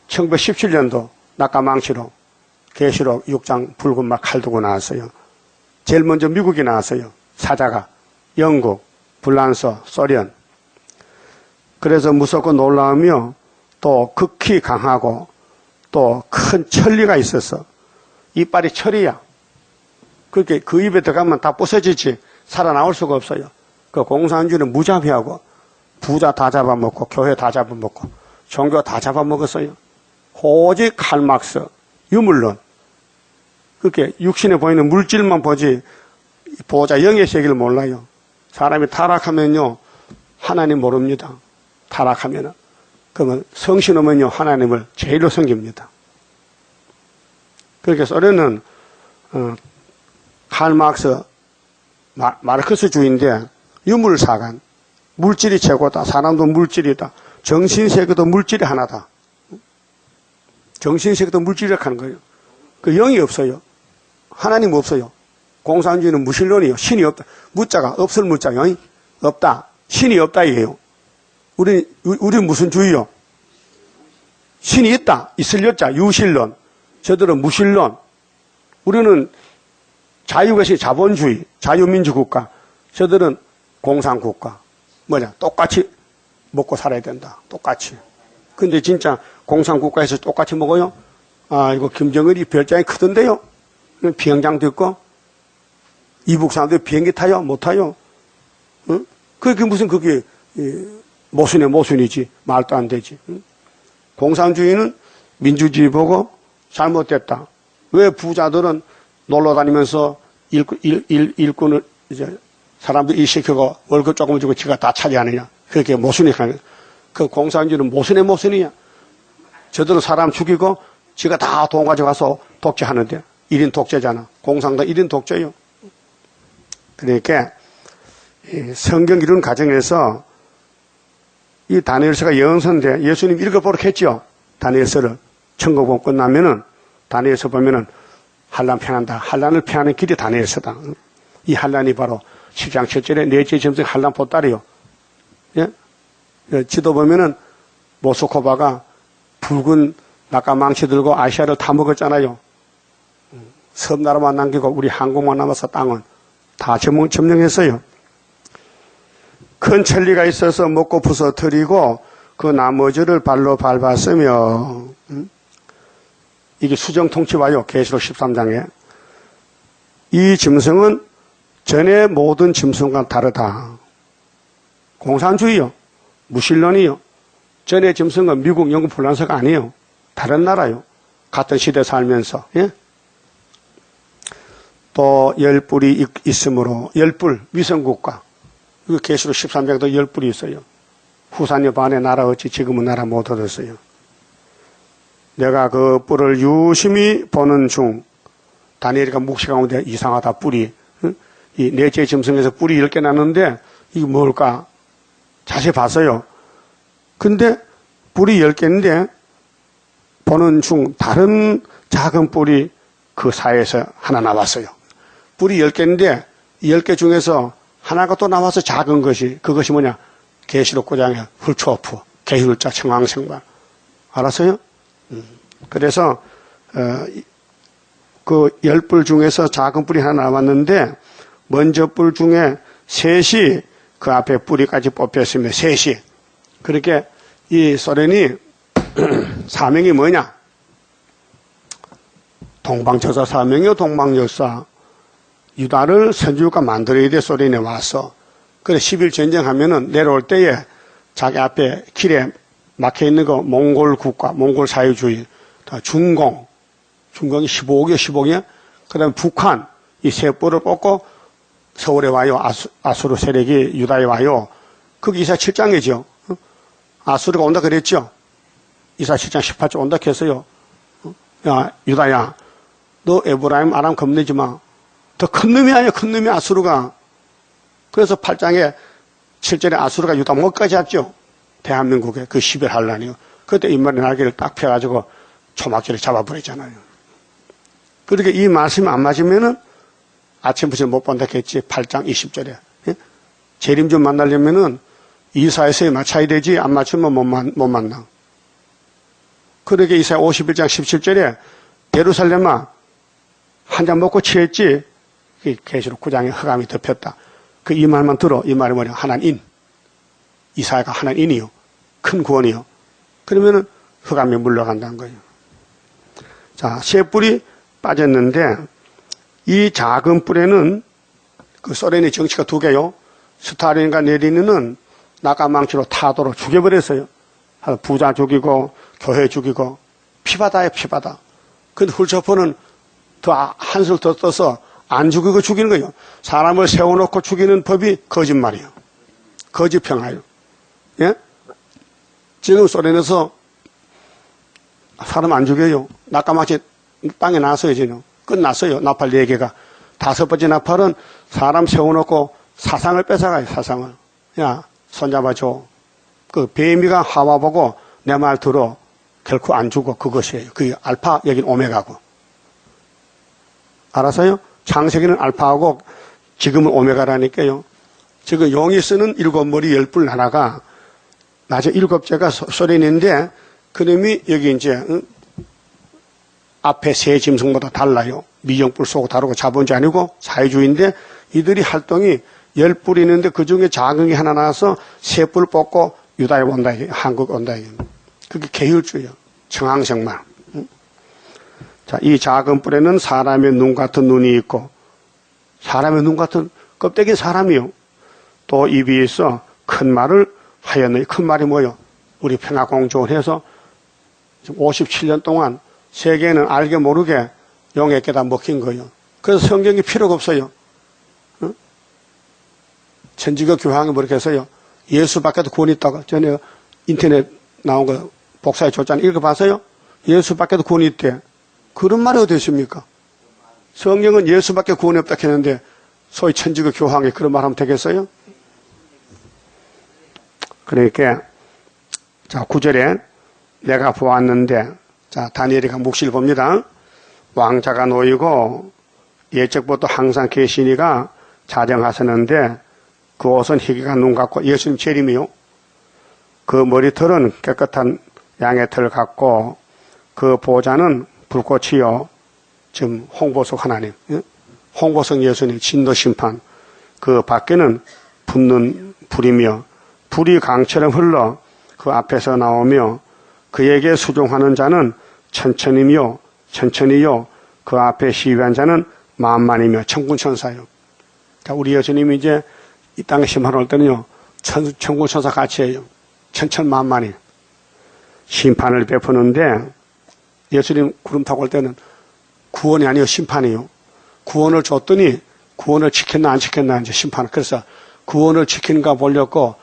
1917년도 낙가망치로 계시록 6장 붉은 말 칼 두고 나왔어요. 제일 먼저 미국이 나왔어요. 사자가 영국, 불란서, 소련. 그래서 무섭고 놀라우며 또 극히 강하고 또 큰 천리가 있어서 이빨이 철이야. 그렇게 그 입에 들어가면 다 부서지지 살아나올 수가 없어요. 그 공산주의는 무자비하고 부자 다 잡아먹고 교회 다 잡아먹고 종교 다 잡아먹었어요. 오직 칼막스, 유물론 그렇게 육신에 보이는 물질만 보지 보호자 영의 세계를 몰라요. 사람이 타락하면요 하나님 모릅니다. 타락하면은 그러면 성신하면요 하나님을 제일로 섬깁니다. 그렇게 소련은 칼막스 마르크스주의인데 유물사관 물질이 최고다. 사람도 물질이다. 정신세계도 물질이 하나다. 정신세계도 물질이라고 하는 거예요. 그 영이 없어요. 하나님 없어요. 공산주의는 무신론이에요. 신이 없다. 무자가 없을 무자요. 없다. 신이 없다 이게요. 우리 무슨 주의요? 신이 있다. 있을 여자 유신론. 저들은 무신론. 우리는 자유것이 자본주의, 자유민주 국가. 저들은 공산국가. 뭐냐? 똑같이 먹고 살아야 된다. 똑같이. 근데 진짜 공산국가에서 똑같이 먹어요? 아, 이거 김정은이 별장이 크던데요? 비행장도 있고, 이북 사람들 비행기 타요? 못 타요? 응? 그게 무슨 그게, 모순의 모순이지. 말도 안 되지. 응? 공산주의는 민주주의 보고 잘못됐다. 왜 부자들은 놀러 다니면서 일꾼을 이제 사람들 일시키고 월급 조금 주고 지가 다 차지하느냐. 그렇게 모순이니까. 그 공산주의는 모순의 모순이야. 저들은 사람 죽이고 지가 다 돈 가져가서 독재하는데 1인 독재잖아. 공산당 1인 독재요. 그러니까 성경 이루는 과정에서 이 다니엘서가 예언서인데 예수님 읽어보라고 했죠. 다니엘서를 천국본 끝나면은 다니엘서 보면은 환난 피한다. 환난을 피하는 길이 다니엘서다. 이 환난이 바로 10장 7절에 넷째 짐승 환난 보따리요. 예? 지도 보면은 모스코바가 붉은 낙가망치 들고 아시아를 다 먹었잖아요. 섬나라만 남기고 우리 한국만 남아서 땅은 다 점령했어요. 큰 천리가 있어서 먹고 부서뜨리고 그 나머지를 발로 밟았으며 이게 수정통치 와요. 계시록 13장에. 이 짐승은 전의 모든 짐승과 다르다. 공산주의요. 무신론이요. 전의 짐승은 미국, 영국, 불란서가 아니에요. 다른 나라요. 같은 시대 살면서. 예? 또 열뿔이 있으므로 열뿔 위성국가. 이거 계시록 13장도 열뿔이 있어요. 후산여 반의 나라 어찌 지금은 나라 못 얻었어요. 내가 그 뿔을 유심히 보는 중 다니엘이가 묵시 가운데 이상하다 뿔이 이 넷째 짐승에서 뿔이 10개 났는데 이게 뭘까 자세히 봤어요. 근데 뿔이 10개인데 보는 중 다른 작은 뿔이 그 사이에서 하나 나왔어요. 뿔이 10개인데 10개 중에서 하나가 또 나와서 작은 것이 그것이 뭐냐 계시록 9장의 훌초어프 계율자 청황생발 알았어요? 그래서 그 10뿔 중에서 작은 뿔이 하나 나왔는데 먼저 뿔 중에 셋이 그 앞에 뿌리까지 뽑혔습니다. 셋이. 그렇게 이 소련이 사명이 뭐냐? 동방처사 사명이요 동방역사. 유다를 선지국가 만들어야 돼 소련에 와서. 그래 10일 전쟁하면은 내려올 때에 자기 앞에 길에 막혀있는 거 몽골 국가, 몽골 사회주의, 중공이 15억이야. 그 다음에 북한, 이 세 뿔을 뽑고 서울에 와요. 아수르 세력이 유다에 와요. 그게 이사 7장이죠. 아수르가 온다 그랬죠. 이사 7장 18절 온다 했어요. 야, 유다야, 너 에브라임 아람 겁내지 마. 더 큰 놈이 아니야, 큰 놈이 아수르가. 그래서 8장에 7절에 아수르가 유다 목까지 잡죠. 대한민국에 그 10일 한란이요. 그때 인마리 날개를 딱 펴가지고 초막기를 잡아버리잖아요. 그렇게 이 말씀이 안 맞으면은 아침부터 못 본다 했지. 8장 20절에. 예? 재림 좀 만나려면은 이사에서에 맞춰야 되지. 안 맞추면 못 만나. 그러게 이사야 51장 17절에 예루살렘아 한 잔 먹고 취했지. 계시록 9장에 흑암이 덮였다. 그 이 말만 들어. 이 말이 뭐냐. 하나님. 이사야가 하나님이요. 큰 구원이요. 그러면은 흑암이 물러간다는 거예요. 자, 세 뿔이 빠졌는데 이 작은 뿔에는 그 소련의 정치가 두 개요. 스탈린과 레닌은 나가망치로 타도로 죽여버렸어요. 부자 죽이고 교회 죽이고 피바다에 피바다. 근데 훌초프는 더 한술 더 떠서 안 죽이고 죽이는 거예요. 사람을 세워놓고 죽이는 법이 거짓말이에요. 거짓평화예요. 예? 지금 소련에서 사람 안 죽여요. 나까마치 땅에 놨어요, 지금. 끝났어요. 나팔 4개가. 5번째 나팔은 사람 세워놓고 사상을 뺏어가요, 사상을. 야, 손잡아줘. 그 뱀이가 하와 보고 내 말 들어. 결코 안 죽어. 그것이에요. 그게 알파, 여긴 오메가고. 알았어요? 창세기는 알파하고 지금은 오메가라니까요. 지금 용이 쓰는 7머리 10뿔 하나가 낮에 7개가 소련인데 그놈이 여기 이제 앞에 세 짐승보다 달라요. 미정뿔 쏘고 다루고 자본주의 아니고 사회주의인데 이들이 활동이 10뿔이 있는데 그 중에 작은 게 하나 나와서 3뿔 뽑고 유다에 온다. 한국 온다. 그게 계율주의예요. 청항생말. 자, 이 작은 뿔에는 사람의 눈 같은 눈이 있고 사람의 눈 같은 껍데기 사람이요. 또 입이 있어 큰 말을 하였느니 큰 말이 뭐요? 우리 평화공주를 해서 57년 동안 세계는 알게 모르게 용에게다 먹힌 거예요. 그래서 성경이 필요가 없어요. 응? 천지가 교황이 뭐렇게 해서요. 예수밖에도 구원이 있다고. 전에 인터넷 나온 거 복사해 줬잖아요. 읽어봤어요? 예수밖에도 구원이 있대. 그런 말이 어디 있습니까? 성경은 예수밖에 구원이 없다 했는데 소위 천지가 교황이 그런 말 하면 되겠어요? 그러니까 자 9절에 내가 보았는데 자 다니엘이가 묵시를 봅니다. 왕자가 놓이고 예적부터 항상 계시니가 자정하셨는데 그 옷은 희귀가 눈 같고 예수님 재림이요. 그 머리털은 깨끗한 양의 털 같고 그 보좌는 불꽃이요. 지금 홍보석 하나님, 홍보석 예수님 진도 심판. 그 밖에는 붙는 불이며 불이 강처럼 흘러 그 앞에서 나오며 그에게 수종하는 자는 천천히요 그 앞에 시위한 자는 만만이며 천군천사요. 자, 우리 예수님이 이제 이 땅에 심판할 때는요 천군천사 같이 해요. 천천만만이 심판을 베푸는데 예수님 구름 타고 올 때는 구원이 아니요 심판이요. 구원을 줬더니 구원을 지켰나 안 지켰나 이제 심판. 그래서 구원을 지킨가 보려고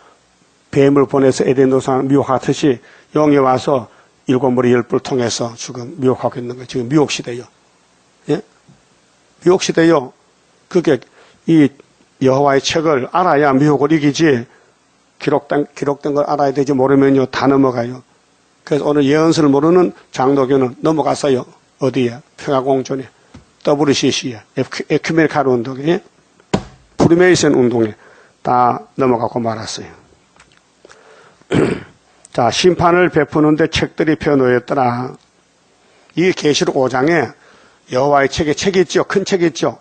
뱀을 보내서 에덴 동산 미혹하듯이 영이 와서 일곱 머리 열 뿔 통해서 지금 미혹하고 있는 거예요. 지금 미혹시대요. 예? 미혹시대요. 그게 이 여호와의 책을 알아야 미혹을 이기지, 기록된 걸 알아야 되지, 모르면요 다 넘어가요. 그래서 오늘 예언서를 모르는 장로교는 넘어갔어요. 어디에? 평화공존에, WCC에, 에큐메니칼 운동에, 프리메이슨 운동에 다 넘어가고 말았어요. 자, 심판을 베푸는데 책들이 펴놓였더라. 이 계시록 5장에 여호와의 책이 있죠. 큰 책이 있죠.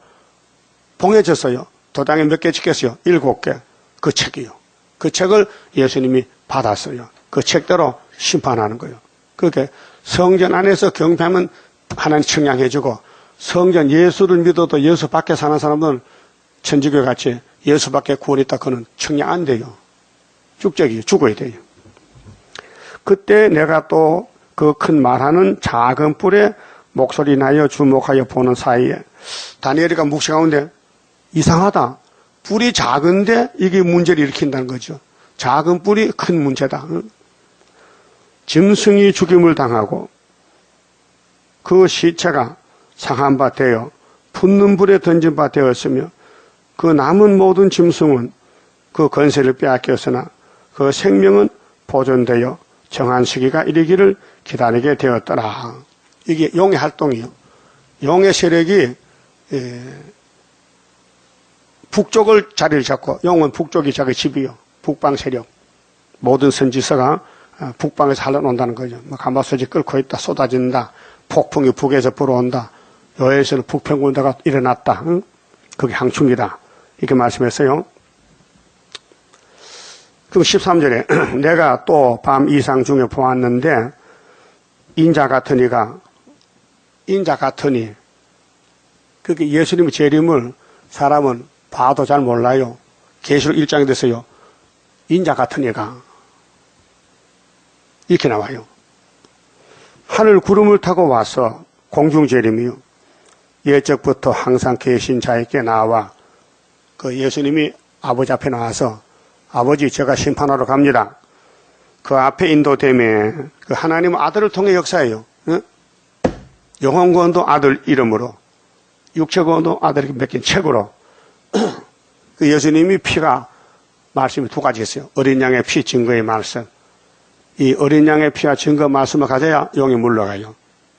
봉해졌어요. 도장에 몇 개 찍혔어요? 7개. 그 책이요. 그 책을 예수님이 받았어요. 그 책대로 심판하는 거예요. 그렇게 성전 안에서 경배하면 하나님 청량해주고, 성전 예수를 믿어도 예수 밖에 사는 사람들은 천주교 같이 예수 밖에 구원이 있다 그는 청량 안 돼요. 죽적이에요. 죽어야 돼요. 그때 내가 또 그 큰 말하는 작은 뿔에 목소리 나여 주목하여 보는 사이에 다니엘이가 묵시 가운데 이상하다. 뿔이 작은데 이게 문제를 일으킨다는 거죠. 작은 뿔이 큰 문제다. 짐승이 죽임을 당하고 그 시체가 상한 바 되어 붙는 불에 던진 바 되었으며 그 남은 모든 짐승은 그 권세를 빼앗겼으나 그 생명은 보존되어 정한 시기가 이르기를 기다리게 되었더라. 이게 용의 활동이요. 용의 세력이 북쪽을 자리를 잡고, 용은 북쪽이 자기 집이요. 북방 세력. 모든 선지서가 북방에서 흘러온다는 거죠. 가마솥이 끓고 있다, 쏟아진다, 폭풍이 북에서 불어온다, 여에서는 북평군대가 일어났다. 응? 그게 항충이다. 이렇게 말씀했어요. 그럼 13절에 내가 또 밤 이상 중에 보았는데 인자 같으니가, 인자 같으니, 그게 예수님의 재림을 사람은 봐도 잘 몰라요. 계시록 1장에 됐어요. 인자 같으니가 이렇게 나와요. 하늘 구름을 타고 와서 공중 재림이요. 예적부터 항상 계신 자에게 나와, 그 예수님이 아버지 앞에 나와서 아버지 제가 심판하러 갑니다. 그 앞에 인도됨에 그 하나님 아들을 통해 역사해요. 응? 영혼구원도 아들 이름으로, 육체구원도 아들에게 맡긴 책으로. 그 예수님이 피가, 말씀이 두 가지 있어요. 어린 양의 피, 증거의 말씀. 이 어린 양의 피와 증거 말씀을 가져야 용이 물러가요.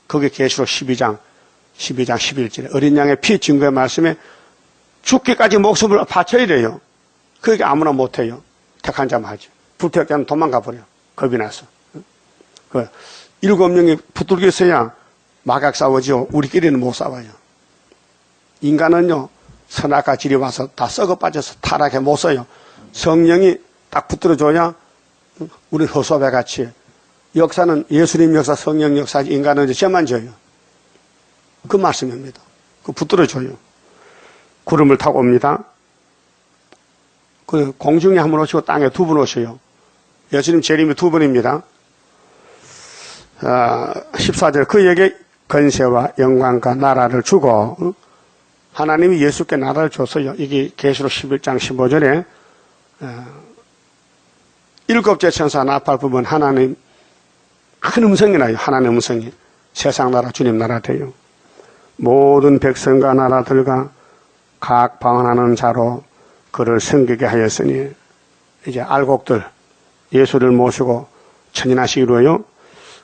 그게 계시록 12장 11절에 어린 양의 피, 증거의 말씀에 죽기까지 목숨을 바쳐야 돼요. 그게 아무나 못해요. 택한 자만 하죠. 불택자는 도망가 버려요. 겁이 나서. 그 7명이 붙들고 있어야 막약 싸우죠. 우리끼리는 못 싸워요. 인간은요, 선악과 질이 와서 다 썩어 빠져서 타락해 못 써요. 성령이 딱 붙들어줘야 우리 허수아비 같이. 역사는 예수님 역사, 성령 역사, 인간은 이제 죄만 져요. 그 말씀입니다. 그 붙들어줘요. 구름을 타고 옵니다. 그 공중에 한 번 오시고 땅에 두 번 오셔요. 예수님 재림이 두 번입니다. 14절 그에게 권세와 영광과 나라를 주고, 하나님이 예수께 나라를 줬어요. 이게 계시록 11장 15절에 7째 천사 나팔 부분 하나님 큰 음성이 나요. 하나님 음성이. 세상 나라 주님 나라 돼요. 모든 백성과 나라들과 각 방언하는 자로 그를 섬기게 하였으니, 이제 알곡들 예수를 모시고 천인하시기로요.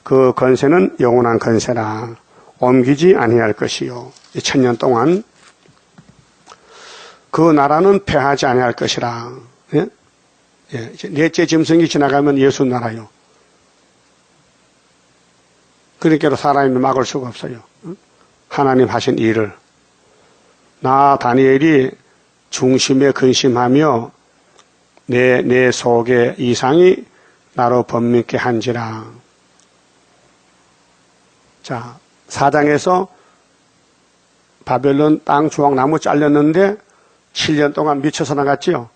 그 권세는 영원한 권세라 옮기지 아니할 것이요. 1000년 동안 그 나라는 패하지 아니할 것이라. 예? 예, 넷째 짐승이 지나가면 예수 나라요. 그러니까 사람이 막을 수가 없어요. 하나님 하신 일을. 나 다니엘이 중심에 근심하며 내 속의 이상이 나로 번민케 한지라. 자, 4장에서 바벨론 땅 주황 나무 잘렸는데 7년 동안 미쳐서 나갔지요.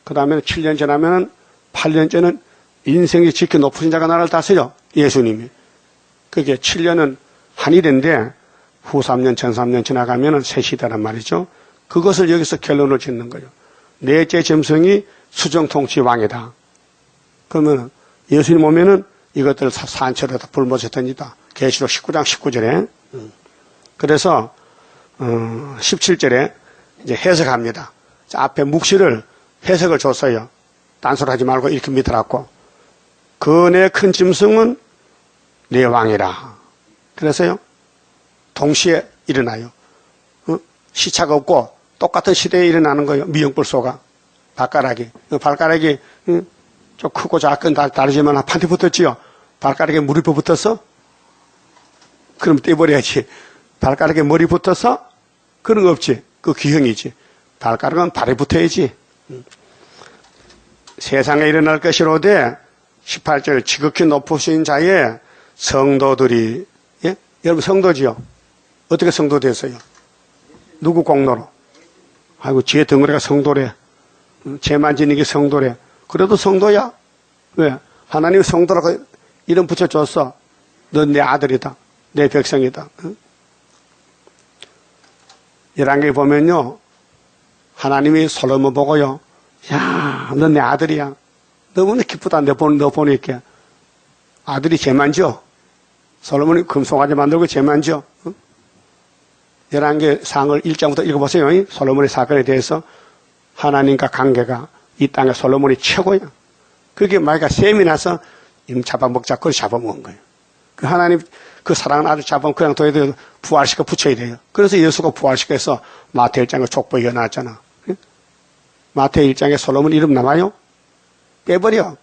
그 다음에 7년 지나면 8년째는 인생이 지켜 높으신 자가 나라를 다스려. 예수님이. 그게 7년은 한 일인데 후 3년, 전 3년 지나가면 새 시대란 말이죠. 그것을 여기서 결론을 짓는 거예요. 넷째 짐승이 수정통치 왕이다. 그러면 예수님 오면은 이것들을 산처로다 불못에 던지다. 계시록 19장 19절에. 그래서 17절에 이제 해석합니다. 앞에 묵시를 해석을 줬어요. 딴소리 하지 말고 이렇게 믿으라고. 그 내 큰 짐승은 내 왕이라. 그래서요, 동시에 일어나요. 시차가 없고 똑같은 시대에 일어나는 거예요. 미역불소가. 발가락이. 발가락이 좀 크고 작은 다르지만 판티 붙었지요. 발가락에 물이 붙었어? 그럼 떼버려야지. 발가락에 머리 붙어서? 그런 거 없지. 그 기형이지. 발가락은 발에 붙어야지. 세상에 일어날 것이로되 18절 지극히 높으신 자의 성도들이, 예? 여러분 성도지요? 어떻게 성도 됐어요? 누구 공로로? 아이고 제 덩어리가 성도래. 죄만 지는 게 성도래. 그래도 성도야. 왜? 하나님이 성도라고 이름 붙여줬어. 넌 내 아들이다. 내 백성이다. 열왕기에 보면요, 하나님이 솔로몬 보고요, 야, 넌 내 아들이야. 너무나 기쁘다. 너 보니까. 아들이 죄만 져. 솔로몬이 금송아지 만들고 죄만 져. 열왕기 상을 1장부터 읽어보세요. 솔로몬의 사건에 대해서. 하나님과 관계가 이 땅에 솔로몬이 최고야. 그게 말가 셈이 나서 이놈 잡아먹자. 그걸 잡아먹은 거예요. 그 하나님 그 사랑은 아주 잡아먹으면 그냥 둬야 돼요. 부활시켜 붙여야 돼요. 그래서 예수가 부활시켜서 마태 1장에 족보 이어놨잖아. 마태 1장에 솔로몬 이름 남아요? 빼버려.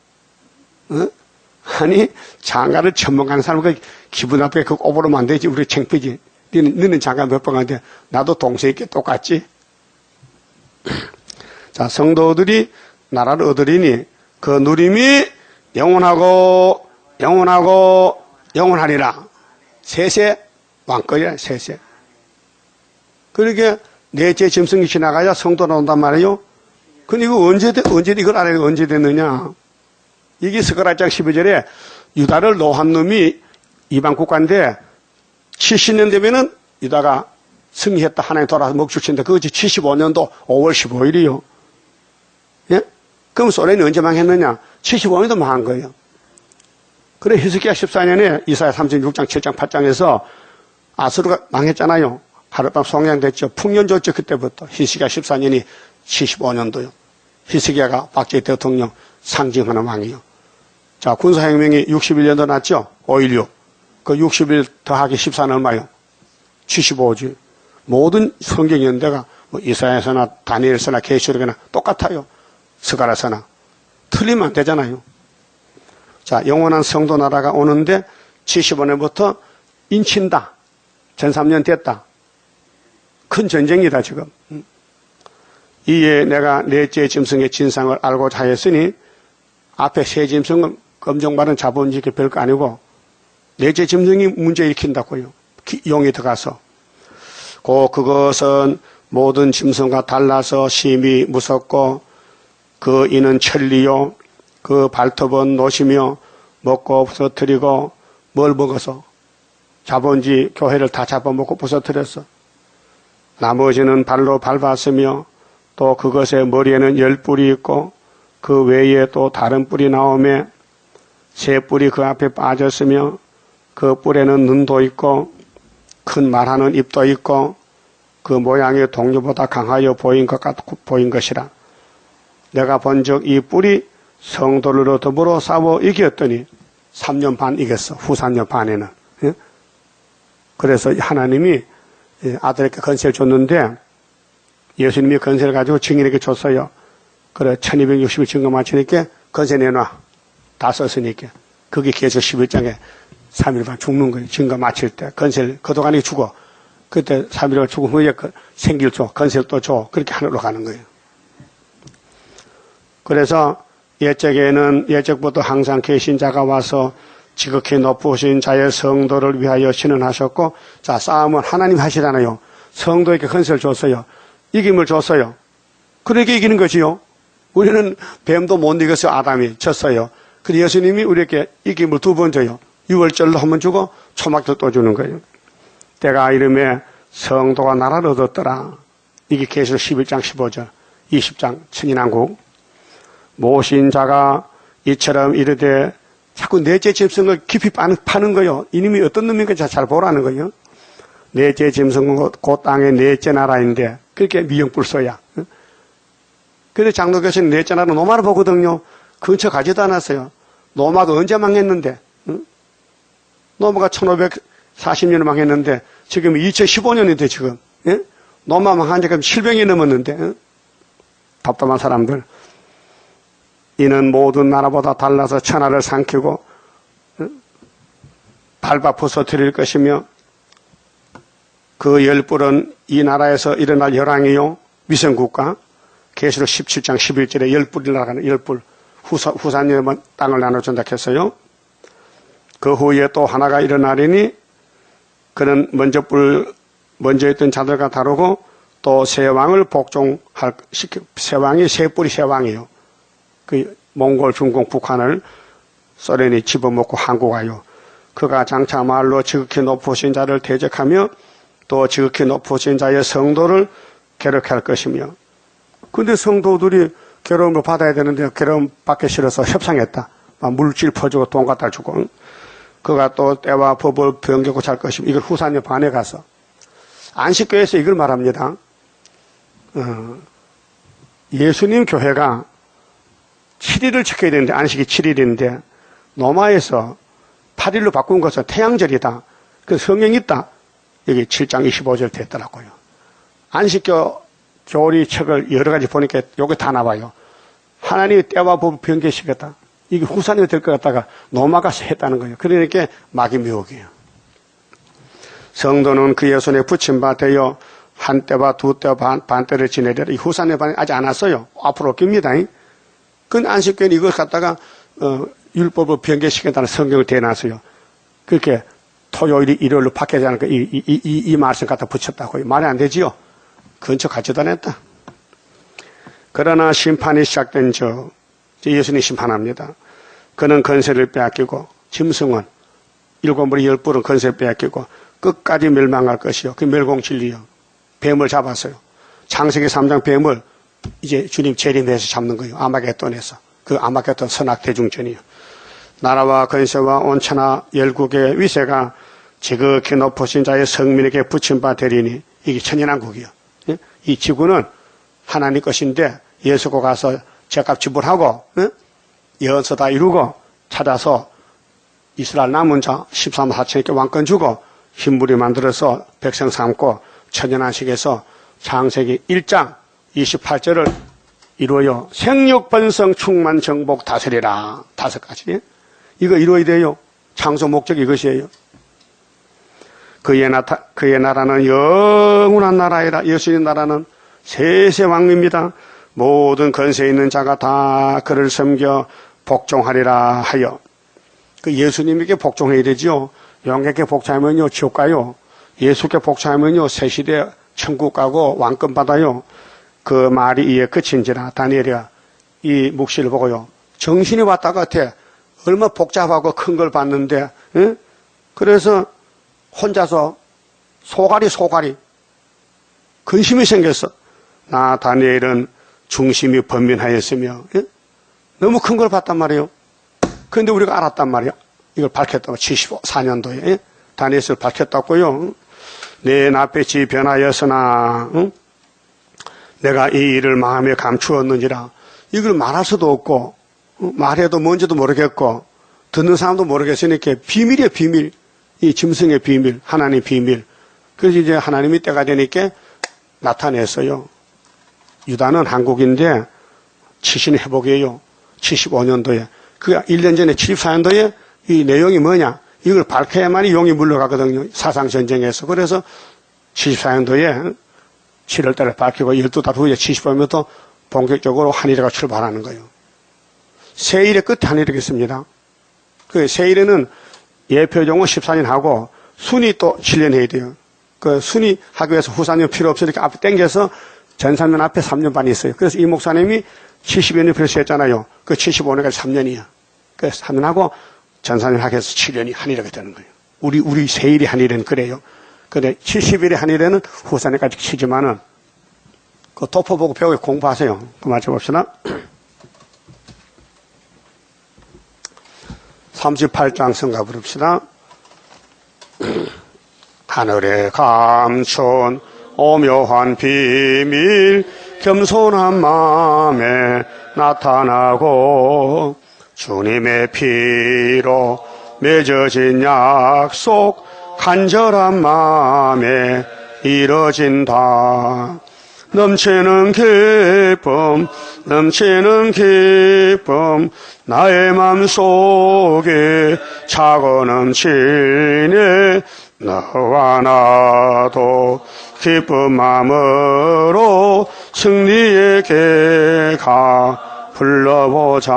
아니 장가를 전문가는 사람은 기분 나쁘게 그 오버로면 안 되지. 우리 창피지. 너는 장가 몇 번 가는데 나도 동생에게 똑같지. 자, 성도들이 나라를 얻으리니 그 누림이 영원하고 영원하고 영원하리라. 세세 왕거리야. 세세. 그러니까 넷째 짐승이 지나가야 성도가 온단 말이에요. 근데 이거 언제 이걸 알아야 언제 됐느냐. 이게 스가랴장 12절에 유다를 놓은 놈이 이방 국가인데 70년 되면은 유다가 승리했다. 하나님 돌아서 먹주친다. 그것이 75년도 5월 15일이요. 예? 그럼 소련이 언제 망했느냐? 75년도 망한 거예요. 그래 히스기야 14년에 이사야 36장 7장 8장에서 아수르가 망했잖아요. 하룻밤 송양됐죠. 풍년 줬죠. 그때부터. 히스기야 14년이 75년도요. 히스기야가 박정희 대통령 상징하는 왕이요. 자, 군사혁명이 61년도 났죠. 5.16. 그 60일 더하기 14는 얼마요? 75주. 모든 성경 연대가 뭐 이사야서나 다니엘서나 계시록이나 똑같아요. 스가랴서나. 틀리면 안 되잖아요. 자, 영원한 성도 나라가 오는데 75년부터 인친다. 전 3년 됐다. 큰 전쟁이다 지금. 이에 내가 넷째 짐승의 진상을 알고자 하였으니 앞에 세 짐승은 검정받은 자본주의 별거 아니고 넷째 짐승이 문제 일으킨다고요. 용이 들어가서. 그것은 모든 짐승과 달라서 심히 무섭고 그 이는 천리요 그 발톱은 노시며 먹고 부서뜨리고 뭘 먹어서 자본주의 교회를 다 잡아먹고 부서뜨렸어. 나머지는 발로 밟았으며 또 그것의 머리에는 10뿔이 있고 그 외에 또 다른 뿔이 나오며 새 뿔이 그 앞에 빠졌으며 그 뿔에는 눈도 있고 큰 말하는 입도 있고 그 모양이 동료보다 강하여 보인 것이라. 내가 본 적 이 뿔이 성도를 더불어 싸워 이겼더니 3년 반 이겼어. 후 3년 반에는. 예? 그래서 하나님이 아들에게 건세를 줬는데 예수님이 건세를 가지고 증인에게 줬어요. 그래 1260일 증거 마치니까 건세 내놔. 다 썼으니까. 그게 계속 11장에 3일 반 죽는 거예요. 증거 마칠 때. 건세를 그동안에 죽어. 그때 3일 반 죽은 후에 생기를 줘. 건세를 또 줘. 그렇게 하늘로 가는 거예요. 그래서 옛적부터 항상 계신 자가 와서 지극히 높으신 자의 성도를 위하여 신원하셨고, 자, 싸움은 하나님 하시잖아요. 성도에게 건세를 줬어요. 이김을 줬어요. 그러니까 이기는 거지요. 우리는 뱀도 못 이겼어요. 아담이 졌어요. 그래서 예수님이 우리에게 이김을 2번 줘요. 6월절로 한 번 주고 초막도 또 주는 거예요. 때가 이름에 성도가 나라를 얻었더라. 이게 계시록 11장 15절 20장 천인왕국. 모신 자가 이처럼 이르되 자꾸 넷째 짐승을 깊이 파는 거요. 이놈이 어떤 놈인가 잘 보라는 거요. 넷째 짐승은 그 땅의 넷째 나라인데 그렇게 미영불소야. 그런데 장로교에서는 넷째 나라 노마를 보거든요. 근처 가지도 않았어요. 노마가 언제 망했는데? 노마가 1540년에 망했는데 지금 2015년인데 지금 노마 망한 지가 700이 넘었는데 답답한 사람들. 이는 모든 나라보다 달라서 천하를 삼키고 밟아 부서뜨릴 것이며 그 열불은 이 나라에서 일어날 열왕이요 위성국가 계시록 17장 11절에 열불이 나가는 열불 후사님은 땅을 나눠준다 했어요. 그 후에 또 하나가 일어나리니 그는 먼저 있던 자들과 다르고 또 새 왕을 복종할 새 왕이 새 뿌리 새 왕이요. 그 몽골, 중공, 북한을 소련이 집어먹고 한국하여 그가 장차 말로 지극히 높으신 자를 대적하며 또 지극히 높으신 자의 성도를 괴롭게 할 것이며 근데 성도들이 괴로움을 받아야 되는데 괴로움 받기 싫어서 협상했다. 물질 퍼주고 돈 갖다 주고 그가 또 때와 법을 변경고 잘 것이며 이걸 후사님 반에 가서 안식교에서 이걸 말합니다. 예수님 교회가 7일을 지켜야 되는데 안식이 7일인데 로마에서 8일로 바꾼 것은 태양절이다. 그 성경이 있다. 여기 7장 25절 됐더라고요. 안식교 교리책을 여러 가지 보니까 요게 다 나와요. 하나님의 때와 법을 변개시켰다. 이게 후사님이 될 것 같다가 로마가 했다는 거예요. 그러니까 마귀 미혹이에요. 성도는 그의 손에 붙임 바 되어 한 때와 두 때와 반 때를 지내려라. 이 후사님 반이 아직 안 왔어요. 앞으로 옵니다. 그건 안식교는 이걸 갖다가 율법을 변개시켰다는 성경을 대놨어요. 그렇게 토요일이 일요일로 바뀌지 않을까 이 말씀 갖다 붙였다고요. 말이 안 되지요. 근처 가지도 않았다. 그러나 심판이 시작된 예수님 심판합니다. 그는 건세를 빼앗기고 짐승은 일곱 머리 열 뿔은 건세를 빼앗기고 끝까지 멸망할 것이요. 그 멸공진리요. 뱀을 잡았어요. 창세기 3장 뱀을 이제 주님 재림해서 잡는 거예요. 아마겟돈에서. 그 아마겟돈 선악대중전이요. 나라와 건세와 온천하 열국의 위세가 지극히 높으신 자의 성민에게 붙임 바 되리니 이게 천연왕국이요. 이 지구는 하나님 것인데 예수가 가서 죄값 지불하고 예언서 다 이루고 찾아서 이스라엘 남은 자 13만 4천에게 왕권 주고 흰물이 만들어서 백성 삼고 천연안식에서 창세기 1장 28절을 이루어요. 생육 번성 충만 정복 다스리라. 5가지. 이거 이루어야 돼요. 창조 목적이 이것이에요. 그의 나라는 영원한 나라이라. 예수님 나라는 세세 왕입니다. 모든 건세 있는 자가 다 그를 섬겨 복종하리라 하여. 그 예수님에게 복종해야 되죠. 영객께 복종하면요 지옥 가요. 예수께 복종하면요 새시대 천국 가고 왕권 받아요. 그 말이 이에 그친지라. 다니엘이 이 묵시를 보고요. 정신이 왔다 같아. 얼마나 복잡하고 큰 걸 봤는데 그래서 혼자서 소갈이 근심이 생겼어. 나 다니엘은 중심이 번민하였으며 너무 큰 걸 봤단 말이에요. 그런데 우리가 알았단 말이야. 이걸 밝혔다고 74년도에 다니엘을 밝혔다고요. 내 낯빛이 변하였으나 내가 이 일을 마음에 감추었는지라. 이걸 말할 수도 없고 말해도 뭔지도 모르겠고 듣는 사람도 모르겠으니까 비밀이에요. 비밀. 이 짐승의 비밀, 하나님의 비밀. 그래서 이제 하나님이 때가 되니까 나타냈어요. 유다는 한국인데 치신 회복이에요. 75년도에. 그 1년 전에 74년도에 이 내용이 뭐냐. 이걸 밝혀야만이 용이 물러가거든요. 사상전쟁에서. 그래서 74년도에 7월달에 밝히고 12달 후에 75년부터 본격적으로 한일회가 출발하는 거예요. 세일의 끝에 한일회가 있습니다. 그 세일에는 예표종은 14년 하고 순위 또 7년 해야 돼요. 그 순위 하기 위해서 후사님 필요 없으니까 앞에 땡겨서 전사면 앞에 3년 반이 있어요. 그래서 이 목사님이 70년 옆에서 했잖아요. 그 75년까지 3년이야. 그래서 3년 하고 전사님 하기 위해서 7년이 한일회가 되는 거예요. 우리 세일이 한일회는 그래요. 근데 70일의 한일회는 후사님까지 치지만은 그 도포 보고 배우고 공부하세요. 그 맞춰봅시다. 38장 성가 부릅시다. 하늘에 감춘 오묘한 비밀 겸손한 마음에 나타나고 주님의 피로 맺어진 약속 간절한 마음에 이뤄진다. 넘치는 기쁨 넘치는 기쁨 나의 맘속에 차고 넘치네. 너와 나도 기쁜 마음으로 승리에게 가 불러보자.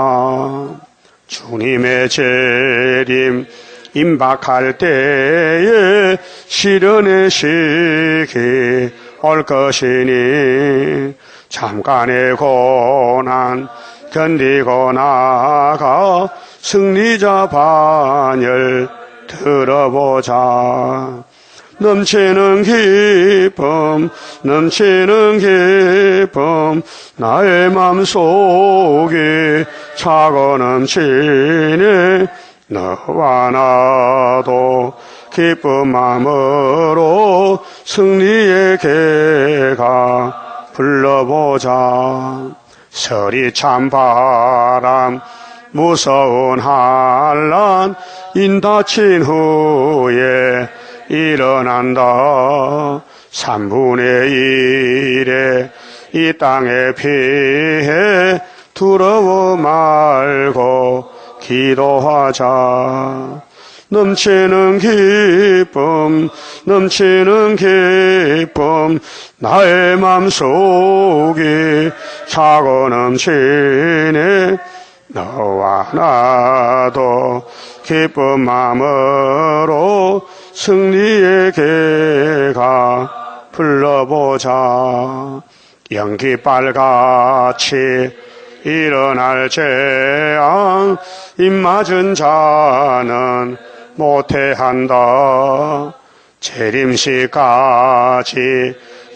주님의 재림 임박할 때에 시련의 시기 올 것이니 잠깐의 고난 견디고 나가 승리자 반열 들어보자. 넘치는 기쁨 넘치는 기쁨 나의 맘속에 차고 넘치네. 너와 나도 기쁜 마음으로 승리에게 가 불러보자. 서리찬 바람 무서운 한란 인다친 후에 일어난다. 3분의 1의 이 땅에 피해 두려워 말고 기도하자. 넘치는 기쁨 넘치는 기쁨 나의 맘속에 차고 넘치네. 너와 나도 기쁜 마음으로 승리에게 가 불러보자. 연기빨같이 일어날 재앙 입맞은 자는 못해한다. 재림시까지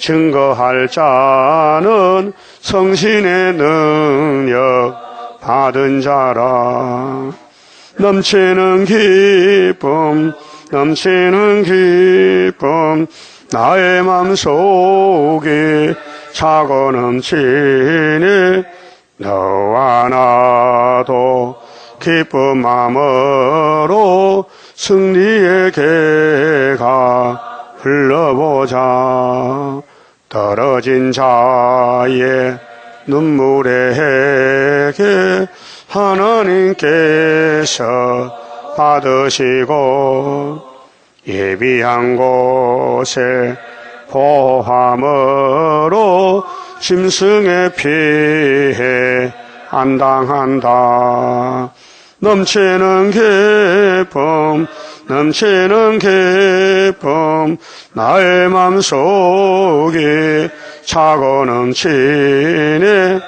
증거할 자는 성신의 능력 받은 자라. 넘치는 기쁨 넘치는 기쁨 나의 맘속에 차고 넘치네. 너와 나도 기쁜 마음으로 승리에게 가 불러보자. 떨어진 자의 눈물의 해게 하나님께서 받으시고 예비한 곳에 보함으로 짐승의 피해 안 당한다. 넘치는 기쁨 넘치는 기쁨 나의 맘속에 차고 넘치네.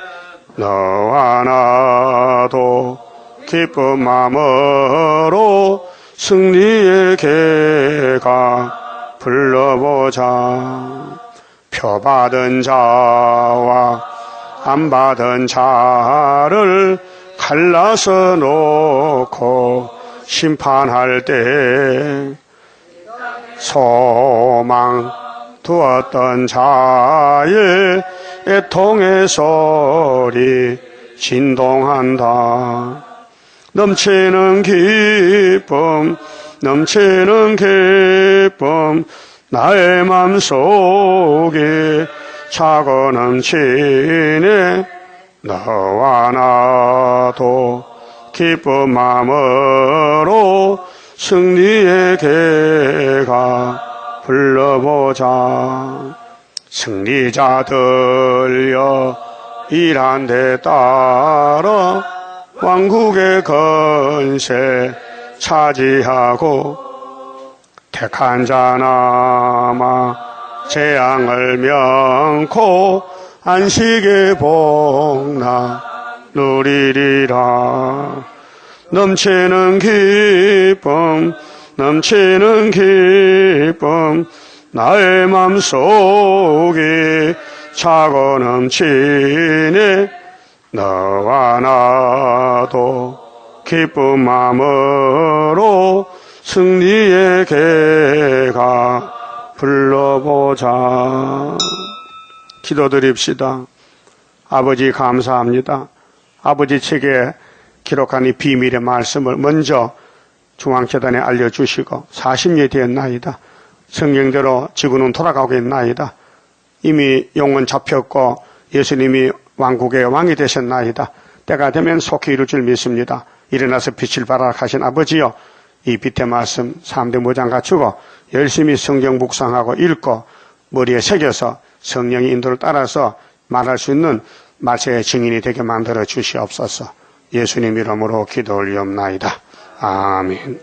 너와 나도 기쁜 마음으로 승리에게 가 불러보자. 표받은 자와 안 받은 자를 갈라서 놓고 심판할 때 소망 두었던 자의 애통의 소리 진동한다. 넘치는 기쁨 넘치는 기쁨 나의 맘속에 차고 넘치네. 너와 나도 기쁜 마음으로 승리에게 가 불러보자. 승리자들여 일한 데 따라 왕국의 건세 차지하고 택한 자 남아 재앙을 면코 안식의 복나 누리리라. 넘치는 기쁨 넘치는 기쁨 나의 맘속에 차고 넘치네. 너와 나도 기쁜 마음으로 승리의 개가 불러보자. 기도드립시다. 아버지 감사합니다. 아버지 책에 기록한 이 비밀의 말씀을 먼저 중앙재단에 알려주시고 40년이 되었나이다. 성경대로 지구는 돌아가고 있나이다. 이미 용은 잡혔고 예수님이 왕국의 왕이 되셨나이다. 때가 되면 속히 이룰 줄 믿습니다. 일어나서 빛을 발하라 하신 아버지여, 이 빛의 말씀 3대 모장 갖추고 열심히 성경 묵상하고 읽고 머리에 새겨서 성령의 인도를 따라서 말할 수 있는 말세의 증인이 되게 만들어 주시옵소서. 예수님 이름으로 기도 올리옵나이다. 아멘.